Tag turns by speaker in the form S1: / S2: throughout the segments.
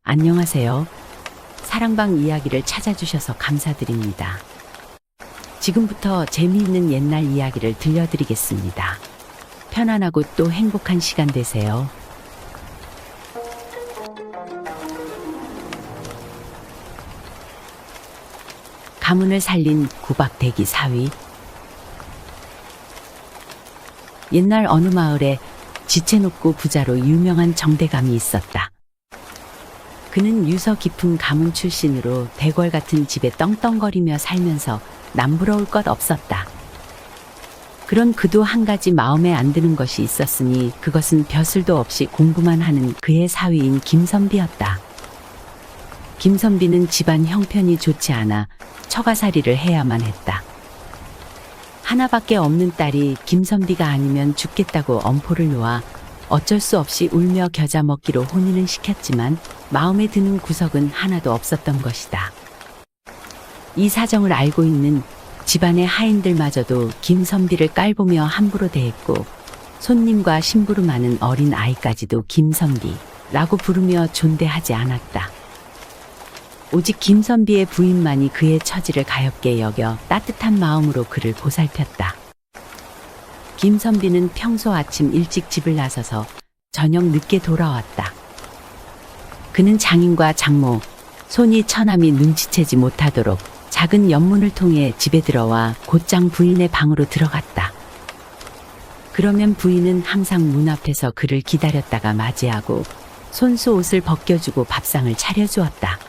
S1: 안녕하세요. 사랑방 이야기를 찾아주셔서 감사드립니다. 지금부터 재미있는 옛날 이야기를 들려드리겠습니다. 편안하고 또 행복한 시간 되세요. 가문을 살린 구박대기 사위. 옛날 어느 마을에 지체높고 부자로 유명한 정대감이 있었다. 그는 유서 깊은 가문 출신으로 대궐 같은 집에 떵떵거리며 살면서 남부러울 것 없었다. 그런 그도 한 가지 마음에 안 드는 것이 있었으니 그것은 벼슬도 없이 공부만 하는 그의 사위인 김선비였다. 김선비는 집안 형편이 좋지 않아 처가살이를 해야만 했다. 하나밖에 없는 딸이 김선비가 아니면 죽겠다고 엄포를 놓아 어쩔 수 없이 울며 겨자 먹기로 혼인을 시켰지만 마음에 드는 구석은 하나도 없었던 것이다. 이 사정을 알고 있는 집안의 하인들마저도 김선비를 깔보며 함부로 대했고 손님과 심부름하는 어린 아이까지도 김선비라고 부르며 존대하지 않았다. 오직 김선비의 부인만이 그의 처지를 가엾게 여겨 따뜻한 마음으로 그를 보살폈다. 김선비는 평소 아침 일찍 집을 나서서 저녁 늦게 돌아왔다. 그는 장인과 장모, 손이 처남이 눈치채지 못하도록 작은 연문을 통해 집에 들어와 곧장 부인의 방으로 들어갔다. 그러면 부인은 항상 문 앞에서 그를 기다렸다가 맞이하고 손수 옷을 벗겨주고 밥상을 차려주었다.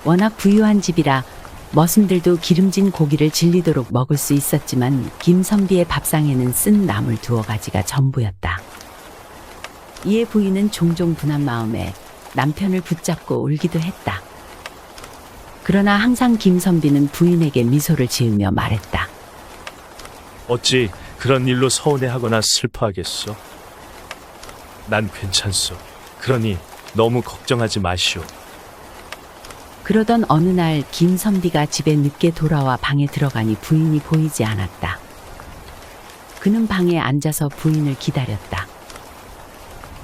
S1: 워낙 부유한 집이라 머슴들도 기름진 고기를 질리도록 먹을 수 있었지만 김선비의 밥상에는 쓴 나물 두어 가지가 전부였다. 이에 부인은 종종 분한 마음에 남편을 붙잡고 울기도 했다. 그러나 항상 김선비는 부인에게 미소를 지으며 말했다.
S2: 어찌 그런 일로 서운해하거나 슬퍼하겠소? 난 괜찮소. 그러니 너무 걱정하지 마시오.
S1: 그러던 어느 날 김선비가 집에 늦게 돌아와 방에 들어가니 부인이 보이지 않았다. 그는 방에 앉아서 부인을 기다렸다.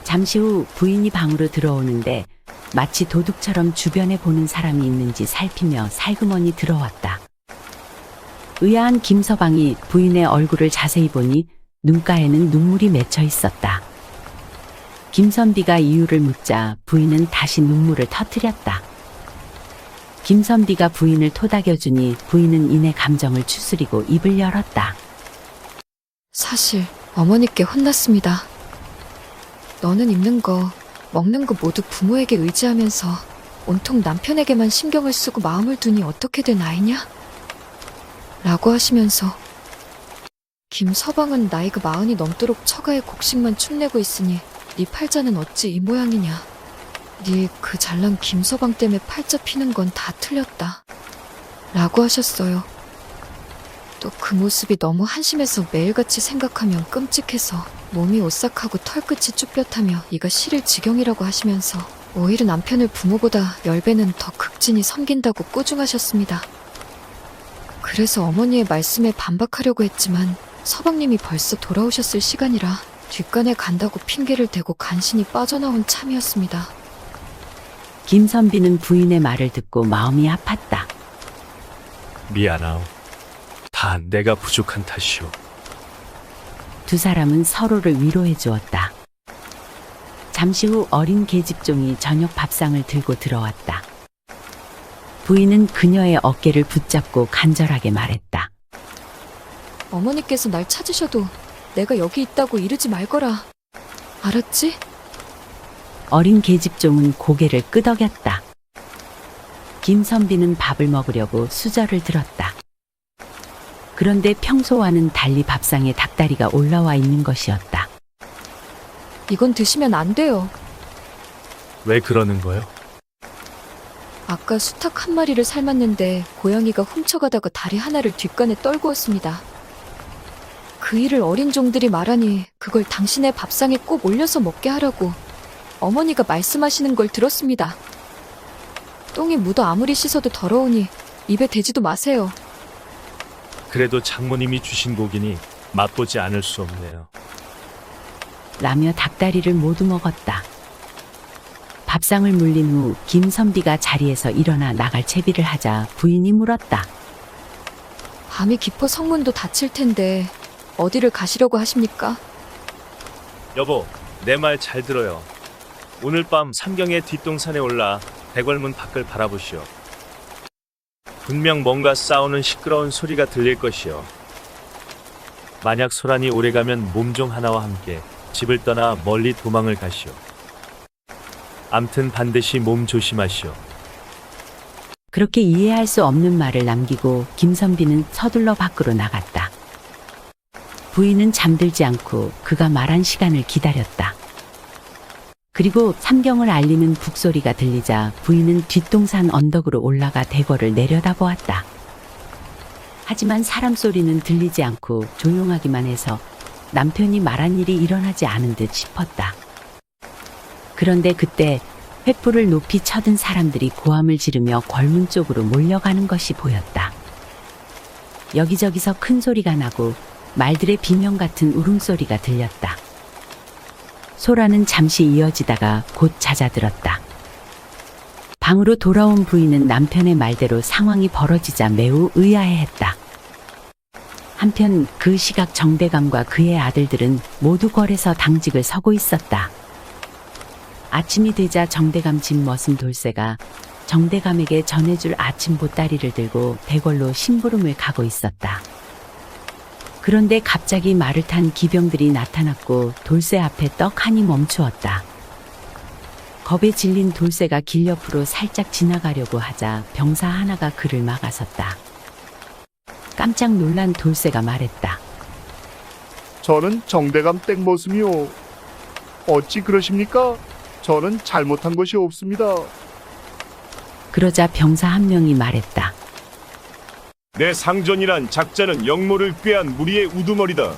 S1: 잠시 후 부인이 방으로 들어오는데 마치 도둑처럼 주변에 보는 사람이 있는지 살피며 살그머니 들어왔다. 의아한 김서방이 부인의 얼굴을 자세히 보니 눈가에는 눈물이 맺혀 있었다. 김선비가 이유를 묻자 부인은 다시 눈물을 터뜨렸다. 김선비가 부인을 토닥여주니 부인은 이내 감정을 추스리고 입을 열었다.
S3: 사실 어머니께 혼났습니다. 너는 입는 거, 먹는 거 모두 부모에게 의지하면서 온통 남편에게만 신경을 쓰고 마음을 두니 어떻게 된 아이냐? 라고 하시면서 김서방은 나이가 40이 넘도록 처가의 곡식만 축내고 있으니 네 팔자는 어찌 이 모양이냐? 네 그 잘난 김서방 때문에 팔자 피는 건 다 틀렸다. 라고 하셨어요. 또 그 모습이 너무 한심해서 매일같이 생각하면 끔찍해서 몸이 오싹하고 털끝이 쭈뼛하며 이가 시릴 지경이라고 하시면서 오히려 남편을 부모보다 10배는 더 극진히 섬긴다고 꾸중하셨습니다. 그래서 어머니의 말씀에 반박하려고 했지만 서방님이 벌써 돌아오셨을 시간이라 뒷간에 간다고 핑계를 대고 간신히 빠져나온 참이었습니다.
S1: 김선비는 부인의 말을 듣고 마음이 아팠다.
S2: 미안하오. 다 내가 부족한 탓이오.
S1: 두 사람은 서로를 위로해 주었다. 잠시 후 어린 계집종이 저녁 밥상을 들고 들어왔다. 부인은 그녀의 어깨를 붙잡고 간절하게 말했다.
S3: 어머니께서 날 찾으셔도 내가 여기 있다고 이르지 말거라. 알았지?
S1: 어린 계집종은 고개를 끄덕였다. 김선비는 밥을 먹으려고 수저를 들었다. 그런데 평소와는 달리 밥상에 닭다리가 올라와 있는 것이었다.
S3: 이건 드시면 안 돼요.
S2: 왜 그러는 거요?
S3: 아까 수탉 한 마리를 삶았는데 고양이가 훔쳐가다가 다리 하나를 뒷간에 떨구었습니다. 그 일을 어린 종들이 말하니 그걸 당신의 밥상에 꼭 올려서 먹게 하라고 어머니가 말씀하시는 걸 들었습니다. 똥이 묻어 아무리 씻어도 더러우니 입에 대지도 마세요.
S2: 그래도 장모님이 주신 고기니 맛보지 않을 수 없네요.
S1: 라며 닭다리를 모두 먹었다. 밥상을 물린 후 김선비가 자리에서 일어나 나갈 채비를 하자 부인이 물었다.
S3: 밤이 깊어 성문도 닫힐 텐데 어디를 가시려고 하십니까?
S2: 여보, 내 말 잘 들어요. 오늘 밤 삼경의 뒷동산에 올라 대궐문 밖을 바라보시오. 분명 뭔가 싸우는 시끄러운 소리가 들릴 것이요. 만약 소란이 오래가면 몸종 하나와 함께 집을 떠나 멀리 도망을 가시오. 암튼 반드시 몸 조심하시오.
S1: 그렇게 이해할 수 없는 말을 남기고 김선비는 서둘러 밖으로 나갔다. 부인은 잠들지 않고 그가 말한 시간을 기다렸다. 그리고 삼경을 알리는 북소리가 들리자 부인은 뒷동산 언덕으로 올라가 대궐을 내려다보았다. 하지만 사람 소리는 들리지 않고 조용하기만 해서 남편이 말한 일이 일어나지 않은 듯 싶었다. 그런데 그때 횃불을 높이 쳐든 사람들이 고함을 지르며 궐문 쪽으로 몰려가는 것이 보였다. 여기저기서 큰 소리가 나고 말들의 비명 같은 울음소리가 들렸다. 소란은 잠시 이어지다가 곧 잦아들었다. 방으로 돌아온 부인은 남편의 말대로 상황이 벌어지자 매우 의아해했다. 한편 그 시각 정대감과 그의 아들들은 모두 궐에서 당직을 서고 있었다. 아침이 되자 정대감 집 머슴 돌쇠가 정대감에게 전해줄 아침 보따리를 들고 대궐로 심부름을 가고 있었다. 그런데 갑자기 말을 탄 기병들이 나타났고 돌쇠 앞에 떡하니 멈추었다. 겁에 질린 돌쇠가 길 옆으로 살짝 지나가려고 하자 병사 하나가 그를 막아섰다. 깜짝 놀란 돌쇠가 말했다.
S4: 저는 정대감 땡머슴이요. 어찌 그러십니까? 저는 잘못한 것이 없습니다.
S1: 그러자 병사 한 명이 말했다.
S5: 내 상전이란 작자는 영모를 꾀한 무리의 우두머리다.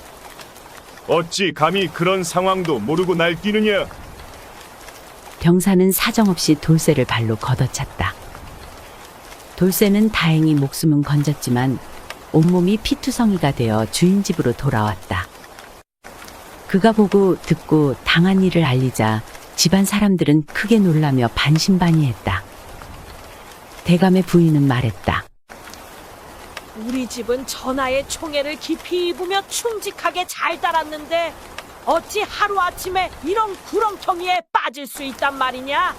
S5: 어찌 감히 그런 상황도 모르고 날뛰느냐?
S1: 병사는 사정없이 돌쇠를 발로 걷어찼다. 돌쇠는 다행히 목숨은 건졌지만 온몸이 피투성이가 되어 주인 집으로 돌아왔다. 그가 보고 듣고 당한 일을 알리자 집안 사람들은 크게 놀라며 반신반의했다. 대감의 부인은 말했다.
S6: 우리 집은 전하의 총애를 깊이 입으며 충직하게 잘 달았는데 어찌 하루아침에 이런 구렁텅이에 빠질 수 있단 말이냐?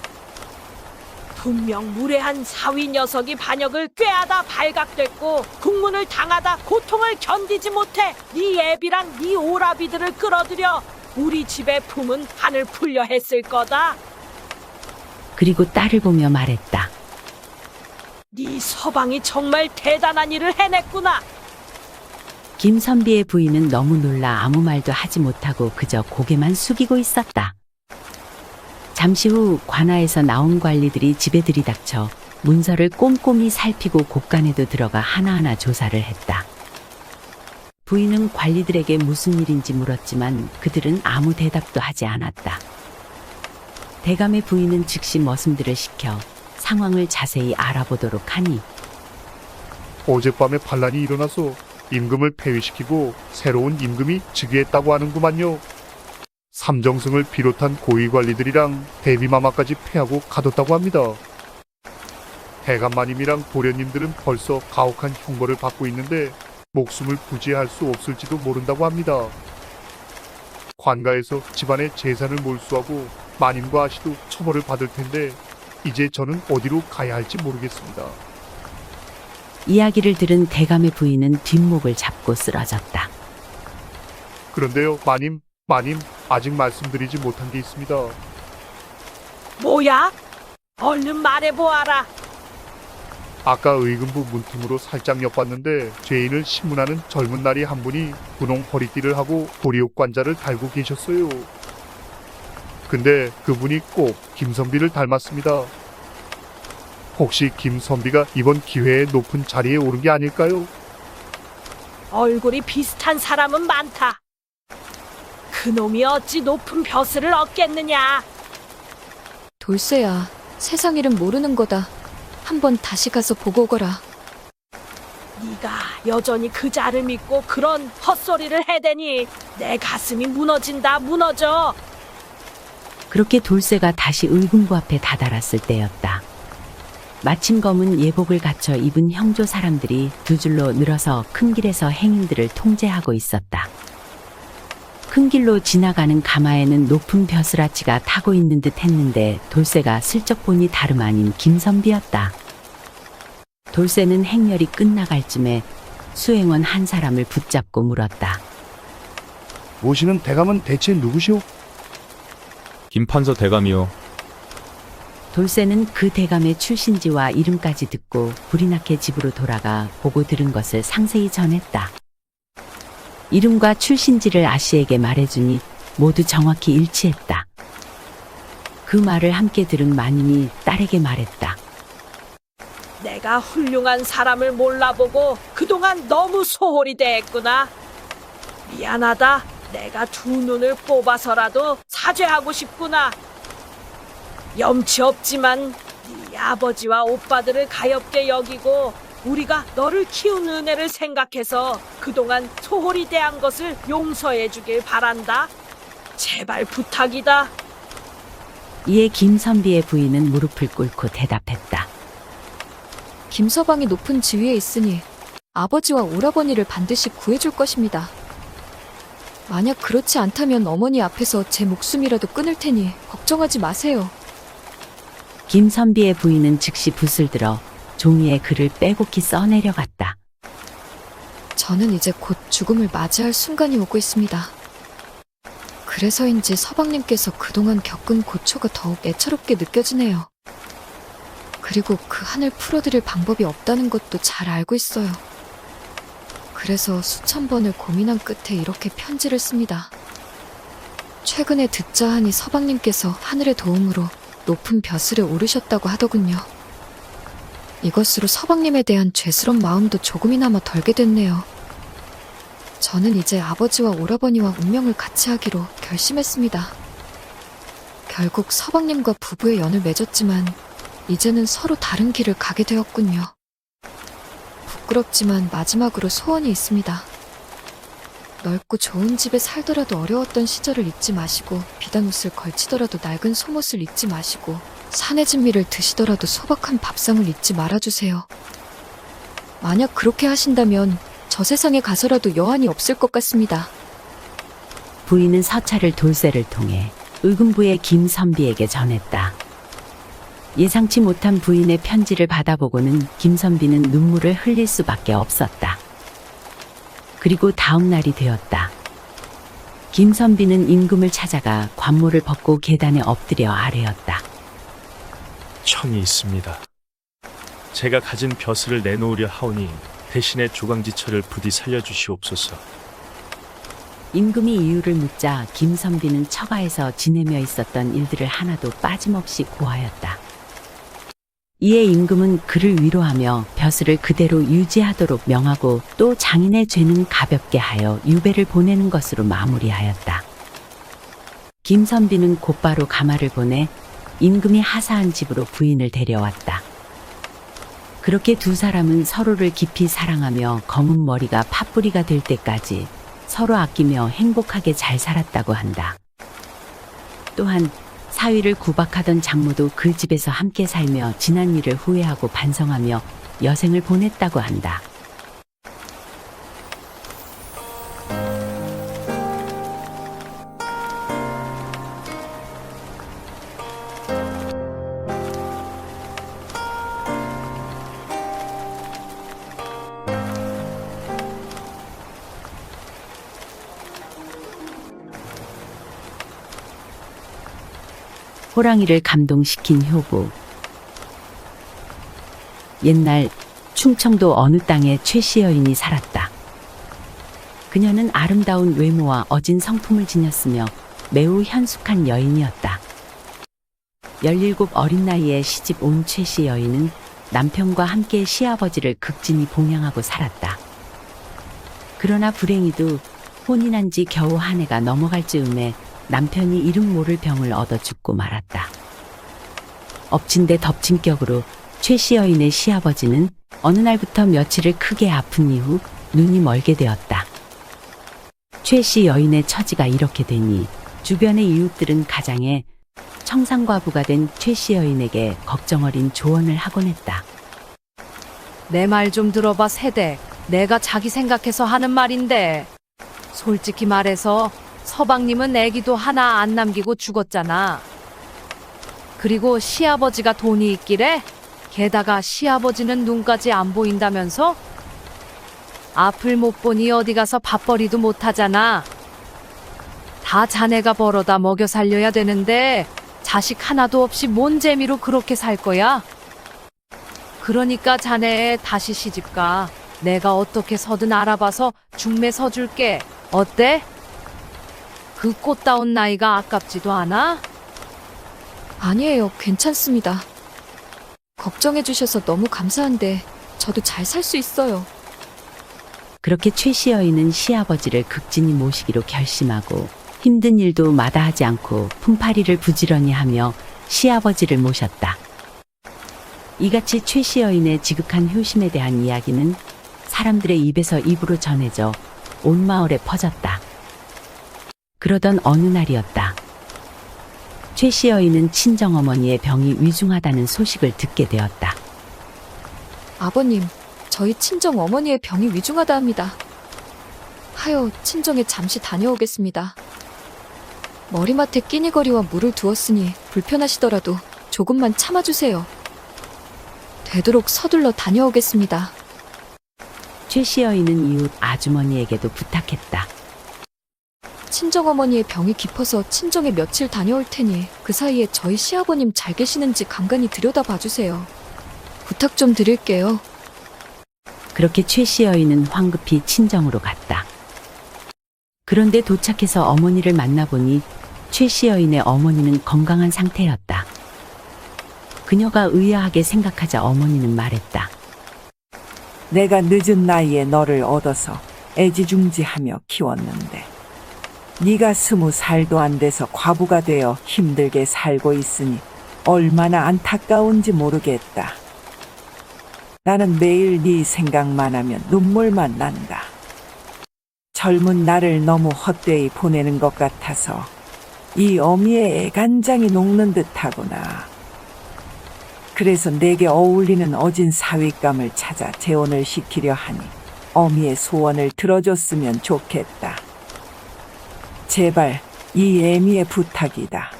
S6: 분명 무례한 사위 녀석이 반역을 꾀하다 발각됐고 국문을 당하다 고통을 견디지 못해 네 애비랑 네 오라비들을 끌어들여 우리 집의 품은 한을 풀려 했을 거다.
S1: 그리고 딸을 보며 말했다.
S6: 네 서방이 정말 대단한 일을 해냈구나.
S1: 김선비의 부인은 너무 놀라 아무 말도 하지 못하고 그저 고개만 숙이고 있었다. 잠시 후 관아에서 나온 관리들이 집에 들이닥쳐 문서를 꼼꼼히 살피고 곳간에도 들어가 하나하나 조사를 했다. 부인은 관리들에게 무슨 일인지 물었지만 그들은 아무 대답도 하지 않았다. 대감의 부인은 즉시 머슴들을 시켜 상황을 자세히 알아보도록 하니
S4: 어젯밤에 반란이 일어나서 임금을 폐위시키고 새로운 임금이 즉위했다고 하는구만요. 삼정승을 비롯한 고위 관리들이랑 대비마마까지 패하고 가뒀다고 합니다. 대감마님이랑 도련님들은 벌써 가혹한 형벌을 받고 있는데 목숨을 부지할 수 없을지도 모른다고 합니다. 관가에서 집안의 재산을 몰수하고 마님과 아씨도 처벌을 받을 텐데 이제 저는 어디로 가야 할지 모르겠습니다.
S1: 이야기를 들은 대감의 부인은 뒷목을 잡고 쓰러졌다.
S4: 그런데요, 마님, 아직 말씀드리지 못한 게 있습니다.
S6: 뭐야? 얼른 말해보아라.
S4: 아까 의금부 문틈으로 살짝 엿봤는데 죄인을 신문하는 젊은 나리 한 분이 분홍 허리띠를 하고 도리옥 관자를 달고 계셨어요. 근데 그분이 꼭 김선비를 닮았습니다. 혹시 김선비가 이번 기회에 높은 자리에 오른 게 아닐까요?
S6: 얼굴이 비슷한 사람은 많다. 그놈이 어찌 높은 벼슬을 얻겠느냐.
S3: 돌쇠야, 세상 일은 모르는 거다. 한번 다시 가서 보고 오거라.
S6: 네가 여전히 그 자를 믿고 그런 헛소리를 해대니 내 가슴이 무너진다, 무너져.
S1: 그렇게 돌쇠가 다시 의금부 앞에 다다랐을 때였다. 마침 검은 예복을 갖춰 입은 형조 사람들이 두 줄로 늘어서 큰 길에서 행인들을 통제하고 있었다. 큰 길로 지나가는 가마에는 높은 벼슬아치가 타고 있는 듯 했는데 돌쇠가 슬쩍 보니 다름 아닌 김선비였다. 돌쇠는 행렬이 끝나갈 쯤에 수행원 한 사람을 붙잡고 물었다.
S4: 모시는 대감은 대체 누구시오?
S7: 김판서 대감이요.
S1: 돌쇠는 그 대감의 출신지와 이름까지 듣고 불이 나게 집으로 돌아가 보고 들은 것을 상세히 전했다. 이름과 출신지를 아씨에게 말해주니 모두 정확히 일치했다. 그 말을 함께 들은 만인이 딸에게 말했다.
S6: 내가 훌륭한 사람을 몰라보고 그동안 너무 소홀히 대했구나. 미안하다. 내가 두 눈을 뽑아서라도 사죄하고 싶구나. 염치 없지만 네 아버지와 오빠들을 가엾게 여기고 우리가 너를 키운 은혜를 생각해서 그동안 소홀히 대한 것을 용서해 주길 바란다. 제발 부탁이다.
S1: 이에 김선비의 부인은 무릎을 꿇고 대답했다.
S3: 김서방이 높은 지위에 있으니 아버지와 오라버니를 반드시 구해줄 것입니다. 만약 그렇지 않다면 어머니 앞에서 제 목숨이라도 끊을 테니 걱정하지 마세요.
S1: 김선비의 부인은 즉시 붓을 들어 종이에 글을 빼곡히 써내려갔다.
S3: 저는 이제 곧 죽음을 맞이할 순간이 오고 있습니다. 그래서인지 서방님께서 그동안 겪은 고초가 더욱 애처롭게 느껴지네요. 그리고 그 한을 풀어드릴 방법이 없다는 것도 잘 알고 있어요. 그래서 수천 번을 고민한 끝에 이렇게 편지를 씁니다. 최근에 듣자 하니 서방님께서 하늘의 도움으로 높은 벼슬에 오르셨다고 하더군요. 이것으로 서방님에 대한 죄스런 마음도 조금이나마 덜게 됐네요. 저는 이제 아버지와 오라버니와 운명을 같이 하기로 결심했습니다. 결국 서방님과 부부의 연을 맺었지만 이제는 서로 다른 길을 가게 되었군요. 부끄럽지만 마지막으로 소원이 있습니다. 넓고 좋은 집에 살더라도 어려웠던 시절을 잊지 마시고 비단옷을 걸치더라도 낡은 속옷을 잊지 마시고 산의 진미를 드시더라도 소박한 밥상을 잊지 말아주세요. 만약 그렇게 하신다면 저 세상에 가서라도 여한이 없을 것 같습니다.
S1: 부인은 서찰을 돌쇠를 통해 의금부의 김선비에게 전했다. 예상치 못한 부인의 편지를 받아보고는 김선비는 눈물을 흘릴 수밖에 없었다. 그리고 다음 날이 되었다. 김선비는 임금을 찾아가 관모를 벗고 계단에 엎드려 아뢰었다.
S2: 청이 있습니다. 제가 가진 벼슬을 내놓으려 하오니 대신에 조강지처를 부디 살려주시옵소서.
S1: 임금이 이유를 묻자 김선비는 처가에서 지내며 있었던 일들을 하나도 빠짐없이 고하였다. 이에 임금은 그를 위로하며 벼슬을 그대로 유지하도록 명하고 또 장인의 죄는 가볍게 하여 유배를 보내는 것으로 마무리하였다. 김선비는 곧바로 가마를 보내 임금이 하사한 집으로 부인을 데려왔다. 그렇게 두 사람은 서로를 깊이 사랑하며 검은 머리가 팥뿌리가 될 때까지 서로 아끼며 행복하게 잘 살았다고 한다. 또한 사위를 구박하던 장모도 그 집에서 함께 살며 지난 일을 후회하고 반성하며 여생을 보냈다고 한다. 호랑이를 감동시킨 효부. 옛날 충청도 어느 땅에 최씨 여인이 살았다. 그녀는 아름다운 외모와 어진 성품을 지녔으며 매우 현숙한 여인이었다. 17 어린 나이에 시집 온 최씨 여인은 남편과 함께 시아버지를 극진히 봉양하고 살았다. 그러나 불행히도 혼인한 지 겨우 한 해가 넘어갈 즈음에 남편이 이름 모를 병을 얻어 죽고 말았다. 엎친 데 덮친 격으로 최씨 여인의 시아버지는 어느 날부터 며칠을 크게 아픈 이후 눈이 멀게 되었다. 최씨 여인의 처지가 이렇게 되니 주변의 이웃들은 가장에 청산과부가 된 최씨 여인에게 걱정 어린 조언을 하곤 했다.
S8: 내 말 좀 들어봐, 세대. 내가 자기 생각해서 하는 말인데. 솔직히 말해서 서방님은 애기도 하나 안 남기고 죽었잖아. 그리고 시아버지가 돈이 있기래? 게다가 시아버지는 눈까지 안 보인다면서? 앞을 못 보니 어디 가서 밥벌이도 못 하잖아. 다 자네가 벌어다 먹여 살려야 되는데 자식 하나도 없이 뭔 재미로 그렇게 살 거야? 그러니까 자네 다시 시집가. 내가 어떻게 서든 알아봐서 중매 서줄게. 어때? 그 꽃다운 나이가 아깝지도 않아?
S3: 아니에요. 괜찮습니다. 걱정해 주셔서 너무 감사한데 저도 잘 살 수 있어요.
S1: 그렇게 최씨 여인은 시아버지를 극진히 모시기로 결심하고 힘든 일도 마다하지 않고 품팔이를 부지런히 하며 시아버지를 모셨다. 이같이 최씨 여인의 지극한 효심에 대한 이야기는 사람들의 입에서 입으로 전해져 온 마을에 퍼졌다. 그러던 어느 날이었다. 최씨 여인은 친정어머니의 병이 위중하다는 소식을 듣게 되었다.
S3: 아버님, 저희 친정 어머니의 병이 위중하다 합니다. 하여 친정에 잠시 다녀오겠습니다. 머리맡에 끼니거리와 물을 두었으니 불편하시더라도 조금만 참아주세요. 되도록 서둘러 다녀오겠습니다.
S1: 최씨 여인은 이웃 아주머니에게도 부탁했다.
S3: 친정어머니의 병이 깊어서 친정에 며칠 다녀올 테니 그 사이에 저희 시아버님 잘 계시는지 간간히 들여다봐 주세요. 부탁 좀 드릴게요.
S1: 그렇게 최씨 여인은 황급히 친정으로 갔다. 그런데 도착해서 어머니를 만나보니 최씨 여인의 어머니는 건강한 상태였다. 그녀가 의아하게 생각하자 어머니는 말했다.
S9: 내가 늦은 나이에 너를 얻어서 애지중지하며 키웠는데 네가 20살도 안 돼서 과부가 되어 힘들게 살고 있으니 얼마나 안타까운지 모르겠다. 나는 매일 네 생각만 하면 눈물만 난다. 젊은 나를 너무 헛되이 보내는 것 같아서 이 어미의 애간장이 녹는 듯하구나. 그래서 내게 어울리는 어진 사윗감을 찾아 재혼을 시키려 하니 어미의 소원을 들어줬으면 좋겠다. 제발 이 애미의 부탁이다.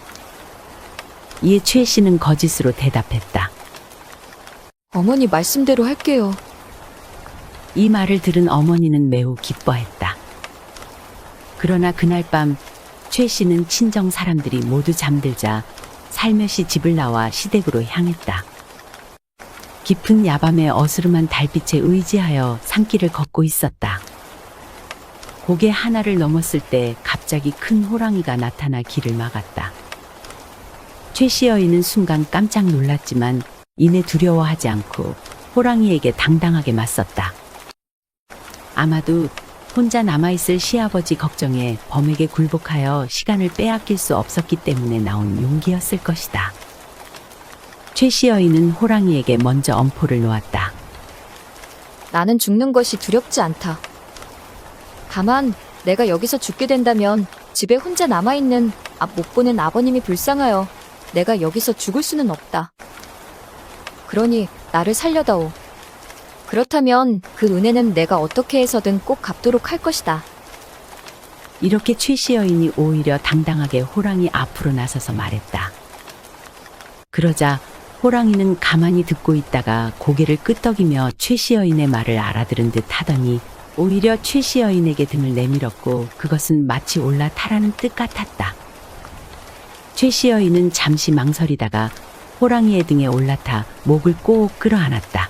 S1: 이에 최 씨는 거짓으로 대답했다.
S3: 어머니 말씀대로 할게요.
S1: 이 말을 들은 어머니는 매우 기뻐했다. 그러나 그날 밤 최 씨는 친정 사람들이 모두 잠들자 살며시 집을 나와 시댁으로 향했다. 깊은 야밤에 어스름한 달빛에 의지하여 산길을 걷고 있었다. 고개 하나를 넘었을 때 갑자기 큰 호랑이가 나타나 길을 막았다. 최 씨 여인은 순간 깜짝 놀랐지만 이내 두려워하지 않고 호랑이에게 당당하게 맞섰다. 아마도 혼자 남아있을 시아버지 걱정에 범에게 굴복하여 시간을 빼앗길 수 없었기 때문에 나온 용기였을 것이다. 최 씨 여인은 호랑이에게 먼저 엄포를 놓았다.
S3: 나는 죽는 것이 두렵지 않다. 다만 내가 여기서 죽게 된다면 집에 혼자 남아있는 앞 못 보는 아버님이 불쌍하여 내가 여기서 죽을 수는 없다. 그러니 나를 살려다오. 그렇다면 그 은혜는 내가 어떻게 해서든 꼭 갚도록 할 것이다.
S1: 이렇게 최 씨 여인이 오히려 당당하게 호랑이 앞으로 나서서 말했다. 그러자 호랑이는 가만히 듣고 있다가 고개를 끄덕이며 최 씨 여인의 말을 알아들은 듯 하더니 오히려 최 씨 여인에게 등을 내밀었고 그것은 마치 올라타라는 뜻 같았다. 최 씨 여인은 잠시 망설이다가 호랑이의 등에 올라타 목을 꼭 끌어안았다.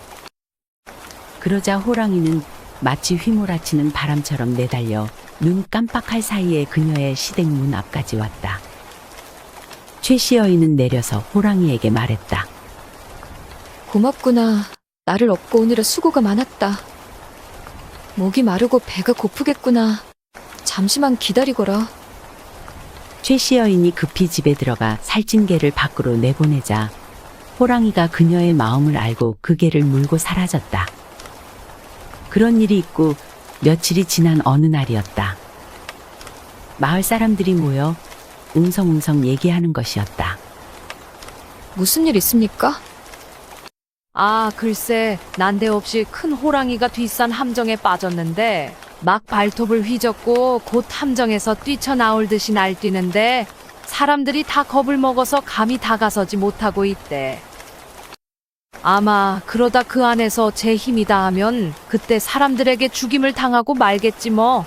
S1: 그러자 호랑이는 마치 휘몰아치는 바람처럼 내달려 눈 깜빡할 사이에 그녀의 시댁 문 앞까지 왔다. 최 씨 여인은 내려서 호랑이에게 말했다.
S3: 고맙구나. 나를 업고 오느라 수고가 많았다. 목이 마르고 배가 고프겠구나. 잠시만 기다리거라.
S1: 최 씨 여인이 급히 집에 들어가 살찐 개를 밖으로 내보내자 호랑이가 그녀의 마음을 알고 그 개를 물고 사라졌다. 그런 일이 있고 며칠이 지난 어느 날이었다. 마을 사람들이 모여 웅성웅성 얘기하는 것이었다.
S3: 무슨 일 있습니까?
S8: 아, 글쎄, 난데없이 큰 호랑이가 뒷산 함정에 빠졌는데 막 발톱을 휘젓고 곧 함정에서 뛰쳐나올 듯이 날뛰는데 사람들이 다 겁을 먹어서 감히 다가서지 못하고 있대. 아마 그러다 그 안에서 제 힘이 다하면 그때 사람들에게 죽임을 당하고 말겠지 뭐.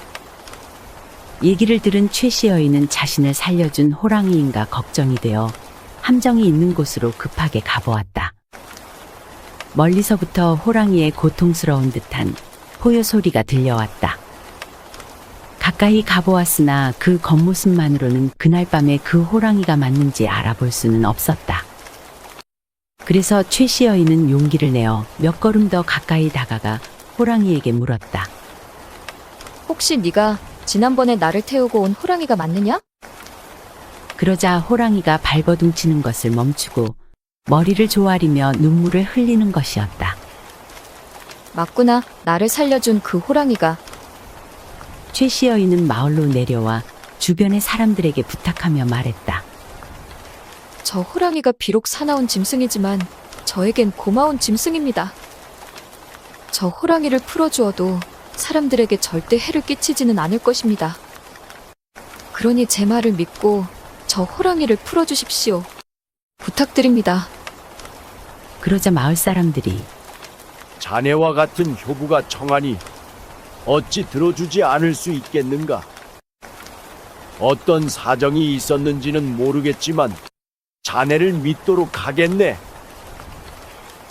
S1: 얘기를 들은 최씨 여인은 자신을 살려준 호랑이인가 걱정이 되어 함정이 있는 곳으로 급하게 가보았다. 멀리서부터 호랑이의 고통스러운 듯한 포효 소리가 들려왔다. 가까이 가보았으나 그 겉모습만으로는 그날 밤에 그 호랑이가 맞는지 알아볼 수는 없었다. 그래서 최씨 여인은 용기를 내어 몇 걸음 더 가까이 다가가 호랑이에게 물었다.
S3: 혹시 네가 지난번에 나를 태우고 온 호랑이가 맞느냐?
S1: 그러자 호랑이가 발버둥치는 것을 멈추고 머리를 조아리며 눈물을 흘리는 것이었다.
S3: 맞구나. 나를 살려준 그 호랑이가.
S1: 최씨 여인은 마을로 내려와 주변의 사람들에게 부탁하며 말했다.
S3: 저 호랑이가 비록 사나운 짐승이지만 저에겐 고마운 짐승입니다. 저 호랑이를 풀어주어도 사람들에게 절대 해를 끼치지는 않을 것입니다. 그러니 제 말을 믿고 저 호랑이를 풀어주십시오. 부탁드립니다.
S1: 그러자 마을 사람들이
S10: 자네와 같은 효부가 청하니 어찌 들어주지 않을 수 있겠는가? 어떤 사정이 있었는지는 모르겠지만 자네를 믿도록 하겠네.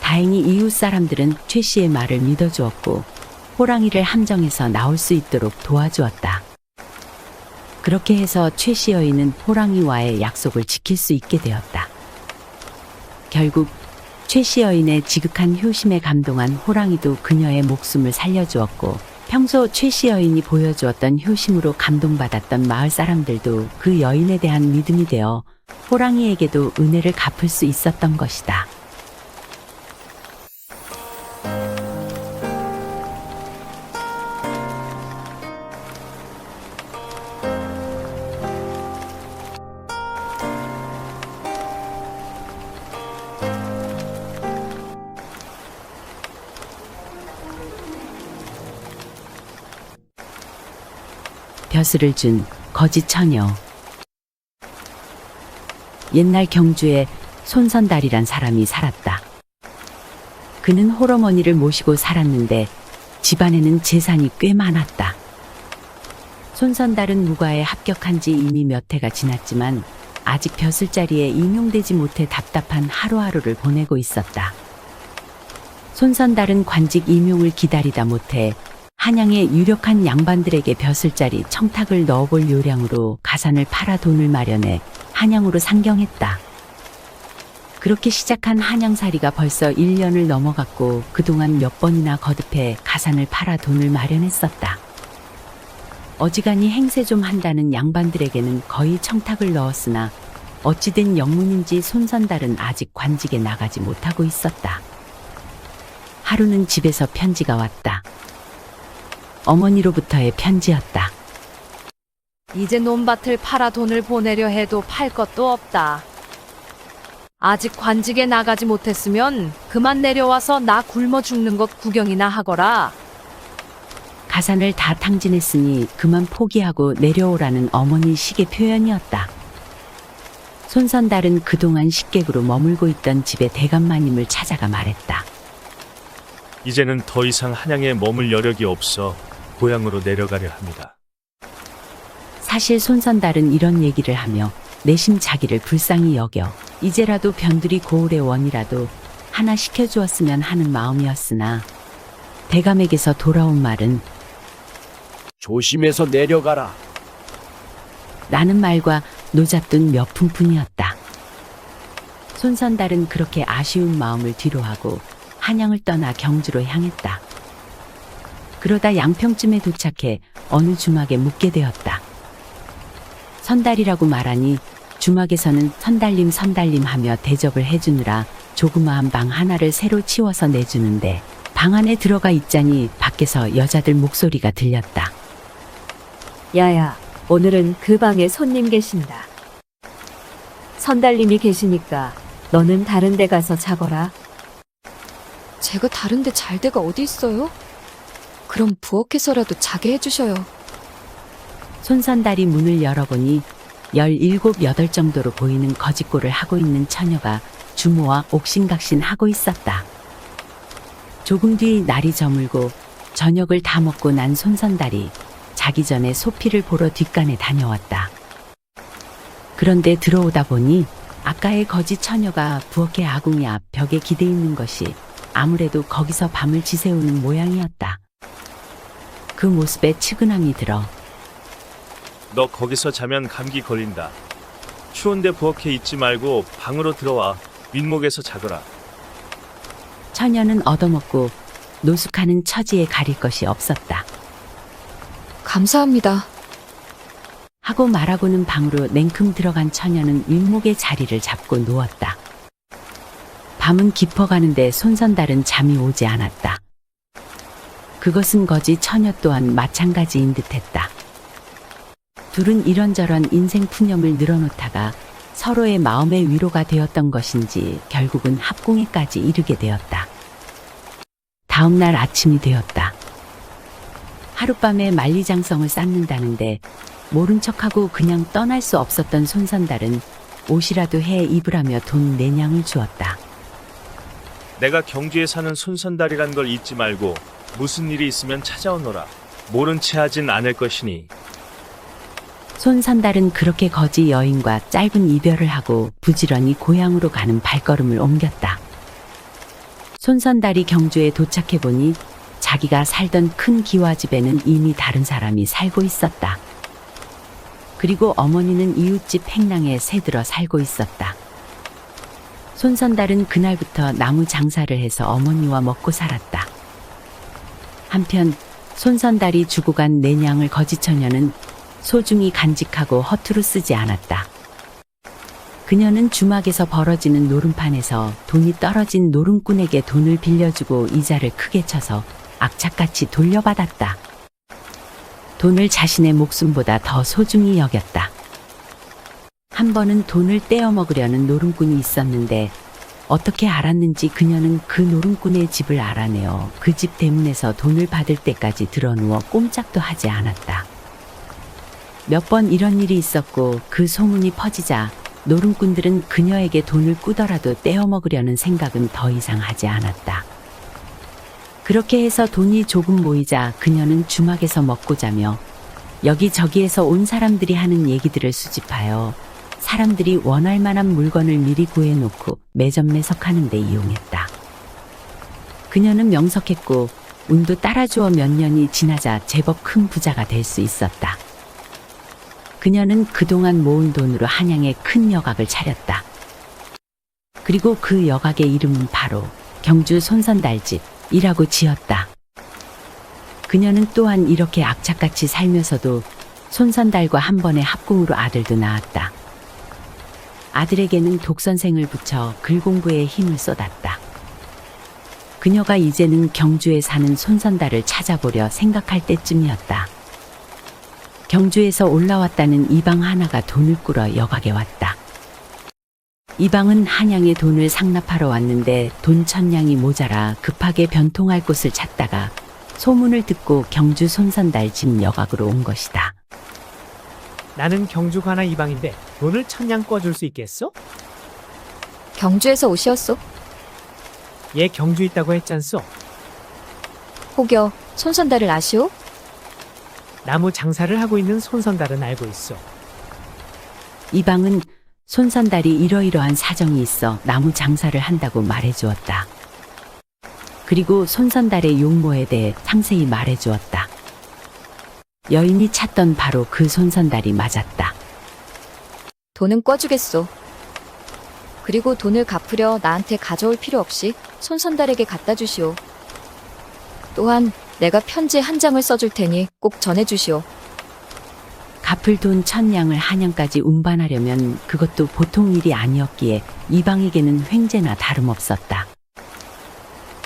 S1: 다행히 이웃 사람들은 최 씨의 말을 믿어주었고 호랑이를 함정에서 나올 수 있도록 도와주었다. 그렇게 해서 최 씨 여인은 호랑이와의 약속을 지킬 수 있게 되었다. 결국 최 씨 여인의 지극한 효심에 감동한 호랑이도 그녀의 목숨을 살려주었고 평소 최 씨 여인이 보여주었던 효심으로 감동받았던 마을 사람들도 그 여인에 대한 믿음이 되어 호랑이에게도 은혜를 갚을 수 있었던 것이다. 벼슬을 준 거지 처녀. 옛날 경주에 손선달이란 사람이 살았다. 그는 홀어머니를 모시고 살았는데 집안에는 재산이 꽤 많았다. 손선달은 무과에 합격한 지 이미 몇 해가 지났지만 아직 벼슬자리에 임용되지 못해 답답한 하루하루를 보내고 있었다. 손선달은 관직 임용을 기다리다 못해 한양의 유력한 양반들에게 벼슬자리 청탁을 넣어볼 요량으로 가산을 팔아 돈을 마련해 한양으로 상경했다. 그렇게 시작한 한양살이가 벌써 1년을 넘어갔고 그동안 몇 번이나 거듭해 가산을 팔아 돈을 마련했었다. 어지간히 행세 좀 한다는 양반들에게는 거의 청탁을 넣었으나 어찌된 영문인지 손선달은 아직 관직에 나가지 못하고 있었다. 하루는 집에서 편지가 왔다. 어머니로부터의 편지였다.
S8: 이제 논밭을 팔아 돈을 보내려 해도 팔 것도 없다. 아직 관직에 나가지 못했으면 그만 내려와서 나 굶어 죽는 것 구경이나 하거라.
S1: 가산을 다 탕진했으니 그만 포기하고 내려오라는 어머니 식의 표현이었다. 손선달은 그동안 식객으로 머물고 있던 집의 대감마님을 찾아가 말했다.
S2: 이제는 더 이상 한양에 머물 여력이 없어 고향으로 내려가려 합니다.
S1: 사실 손선달은 이런 얘기를 하며 내심 자기를 불쌍히 여겨 이제라도 변두리 고을의 원이라도 하나 시켜주었으면 하는 마음이었으나 대감에게서 돌아온 말은
S10: 조심해서 내려가라.
S1: 라는 말과 노잣돈 몇 푼뿐이었다. 손선달은 그렇게 아쉬운 마음을 뒤로하고 한양을 떠나 경주로 향했다. 그러다 양평쯤에 도착해 어느 주막에 묵게 되었다. 선달이라고 말하니 주막에서는 선달님 하며 대접을 해주느라 조그마한 방 하나를 새로 치워서 내주는데 방 안에 들어가 있자니 밖에서 여자들 목소리가 들렸다.
S11: 야야, 오늘은 그 방에 손님 계신다. 선달님이 계시니까 너는 다른 데 가서 자거라.
S3: 제가 다른데 잘 데가 어디 있어요? 그럼 부엌에서라도 자게 해주셔요.
S1: 손선달이 문을 열어보니 17, 8 정도로 보이는 거짓골을 하고 있는 처녀가 주모와 옥신각신하고 있었다. 조금 뒤 날이 저물고 저녁을 다 먹고 난 손선달이 자기 전에 소피를 보러 뒷간에 다녀왔다. 그런데 들어오다 보니 아까의 거짓 처녀가 부엌의 아궁이 앞 벽에 기대 있는 것이 아무래도 거기서 밤을 지새우는 모양이었다. 그 모습에 측은함이 들어
S2: 너 거기서 자면 감기 걸린다. 추운데 부엌에 있지 말고 방으로 들어와 윗목에서 자거라.
S1: 처녀는 얻어먹고 노숙하는 처지에 가릴 것이 없었다.
S3: 감사합니다.
S1: 하고 말하고는 방으로 냉큼 들어간 처녀는 윗목의 자리를 잡고 누웠다. 밤은 깊어가는데 손선달은 잠이 오지 않았다. 그것은 거지 처녀 또한 마찬가지인 듯했다. 둘은 이런저런 인생 푸념을 늘어놓다가 서로의 마음의 위로가 되었던 것인지 결국은 합궁에까지 이르게 되었다. 다음 날 아침이 되었다. 하룻밤에 만리장성을 쌓는다는데 모른 척하고 그냥 떠날 수 없었던 손선달은 옷이라도 해 입으라며 돈 4냥을 주었다.
S2: 내가 경주에 사는 손선달이란 걸 잊지 말고 무슨 일이 있으면 찾아오너라. 모른 채 하진 않을 것이니.
S1: 손선달은 그렇게 거지 여인과 짧은 이별을 하고 부지런히 고향으로 가는 발걸음을 옮겼다. 손선달이 경주에 도착해보니 자기가 살던 큰 기와집에는 이미 다른 사람이 살고 있었다. 그리고 어머니는 이웃집 행랑에 새들어 살고 있었다. 손선달은 그날부터 나무 장사를 해서 어머니와 먹고 살았다. 한편 손선달이 주고 간 4냥을 거지처녀는 소중히 간직하고 허투루 쓰지 않았다. 그녀는 주막에서 벌어지는 노름판에서 돈이 떨어진 노름꾼에게 돈을 빌려주고 이자를 크게 쳐서 악착같이 돌려받았다. 돈을 자신의 목숨보다 더 소중히 여겼다. 한 번은 돈을 떼어 먹으려는 노름꾼이 있었는데 어떻게 알았는지 그녀는 그 노름꾼의 집을 알아내어 그 집 대문에서 돈을 받을 때까지 드러누워 꼼짝도 하지 않았다. 몇 번 이런 일이 있었고 그 소문이 퍼지자 노름꾼들은 그녀에게 돈을 꾸더라도 떼어 먹으려는 생각은 더 이상 하지 않았다. 그렇게 해서 돈이 조금 모이자 그녀는 주막에서 먹고 자며 여기저기에서 온 사람들이 하는 얘기들을 수집하여 사람들이 원할 만한 물건을 미리 구해놓고 매점매석하는 데 이용했다. 그녀는 명석했고 운도 따라주어 몇 년이 지나자 제법 큰 부자가 될 수 있었다. 그녀는 그동안 모은 돈으로 한양에 큰 여각을 차렸다. 그리고 그 여각의 이름은 바로 경주 손선달집이라고 지었다. 그녀는 또한 이렇게 악착같이 살면서도 손선달과 한 번에 합궁으로 아들도 낳았다. 아들에게는 독선생을 붙여 글 공부에 힘을 쏟았다. 그녀가 이제는 경주에 사는 손선달을 찾아보려 생각할 때쯤이었다. 경주에서 올라왔다는 이방 하나가 돈을 꾸러 여각에 왔다. 이방은 한양에 돈을 상납하러 왔는데 돈 1000냥이 모자라 급하게 변통할 곳을 찾다가 소문을 듣고 경주 손선달 집 여각으로 온 것이다.
S12: 나는 경주 관아 이방인데 돈을 1000냥 꿔줄 수 있겠어?
S3: 경주에서 오시었소?
S12: 얘 경주 있다고 했잖소.
S3: 혹여 손선달을 아시오?
S12: 나무 장사를 하고 있는 손선달은 알고 있어.
S1: 이방은 손선달이 이러이러한 사정이 있어 나무 장사를 한다고 말해주었다. 그리고 손선달의 용모에 대해 상세히 말해주었다. 여인이 찾던 바로 그 손선달이 맞았다.
S3: 돈은 꿔주겠소. 그리고 돈을 갚으려 나한테 가져올 필요 없이 손선달에게 갖다 주시오. 또한 내가 편지 한 장을 써줄 테니 꼭 전해주시오.
S1: 갚을 돈 1000냥을 한양까지 운반하려면 그것도 보통 일이 아니었기에 이방에게는 횡재나 다름없었다.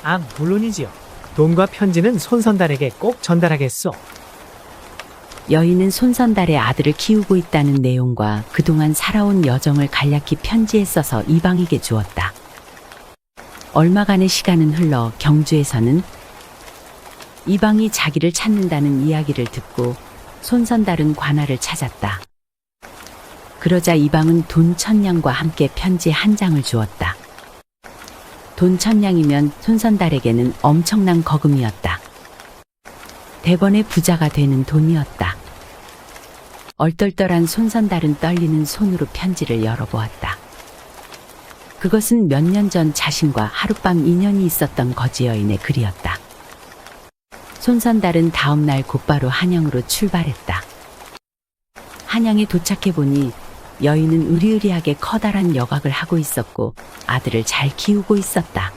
S12: 아, 물론이지요. 돈과 편지는 손선달에게 꼭 전달하겠소.
S1: 여인은 손선달의 아들을 키우고 있다는 내용과 그동안 살아온 여정을 간략히 편지에 써서 이방에게 주었다. 얼마간의 시간은 흘러 경주에서는 이방이 자기를 찾는다는 이야기를 듣고 손선달은 관아를 찾았다. 그러자 이방은 돈 1000냥과 함께 편지 한 장을 주었다. 돈 1000냥이면 손선달에게는 엄청난 거금이었다. 대번에 부자가 되는 돈이었다. 얼떨떨한 손선달은 떨리는 손으로 편지를 열어보았다. 그것은 몇 년 전 자신과 하룻밤 인연이 있었던 거지 여인의 글이었다. 손선달은 다음 날 곧바로 한양으로 출발했다. 한양에 도착해보니 여인은 으리으리하게 커다란 여각을 하고 있었고 아들을 잘 키우고 있었다.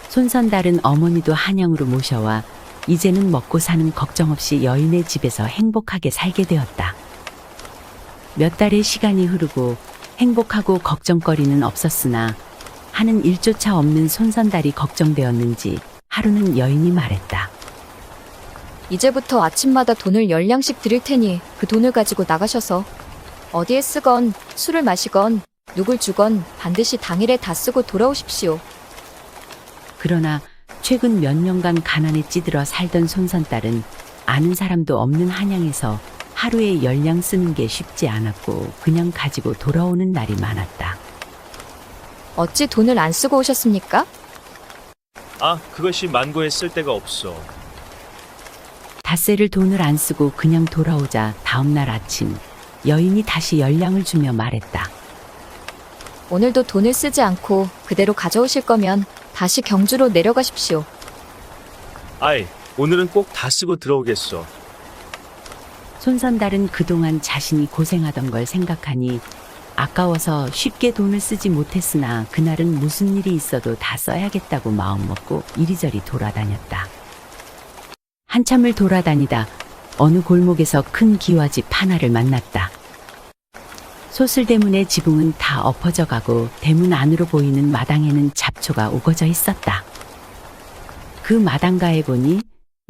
S1: 손선달은 어머니도 한양으로 모셔와 이제는 먹고 사는 걱정 없이 여인의 집에서 행복하게 살게 되었다. 몇 달의 시간이 흐르고 행복하고 걱정거리는 없었으나 하는 일조차 없는 손선달이 걱정되었는지 하루는 여인이 말했다.
S3: 이제부터 아침마다 돈을 10냥씩 드릴 테니 그 돈을 가지고 나가셔서 어디에 쓰건 술을 마시건 누굴 주건 반드시 당일에 다 쓰고 돌아오십시오.
S1: 그러나 최근 몇 년간 가난에 찌들어 살던 손선달은 아는 사람도 없는 한양에서 하루에 10냥 쓰는 게 쉽지 않았고 그냥 가지고 돌아오는 날이 많았다.
S3: 어찌 돈을 안 쓰고 오셨습니까?
S2: 아, 그것이 만고에 쓸 데가 없어.
S1: 닷새를 돈을 안 쓰고 그냥 돌아오자 다음 날 아침 여인이 다시 10냥을 주며 말했다.
S3: 오늘도 돈을 쓰지 않고 그대로 가져오실 거면 다시 경주로 내려가십시오.
S2: 아이, 오늘은 꼭 다 쓰고 들어오겠어.
S1: 손선달은 그동안 자신이 고생하던 걸 생각하니 아까워서 쉽게 돈을 쓰지 못했으나 그날은 무슨 일이 있어도 다 써야겠다고 마음먹고 이리저리 돌아다녔다. 한참을 돌아다니다 어느 골목에서 큰 기와집 하나를 만났다. 소슬대문의 지붕은 다 엎어져 가고 대문 안으로 보이는 마당에는 잡초가 우거져 있었다. 그 마당가에 보니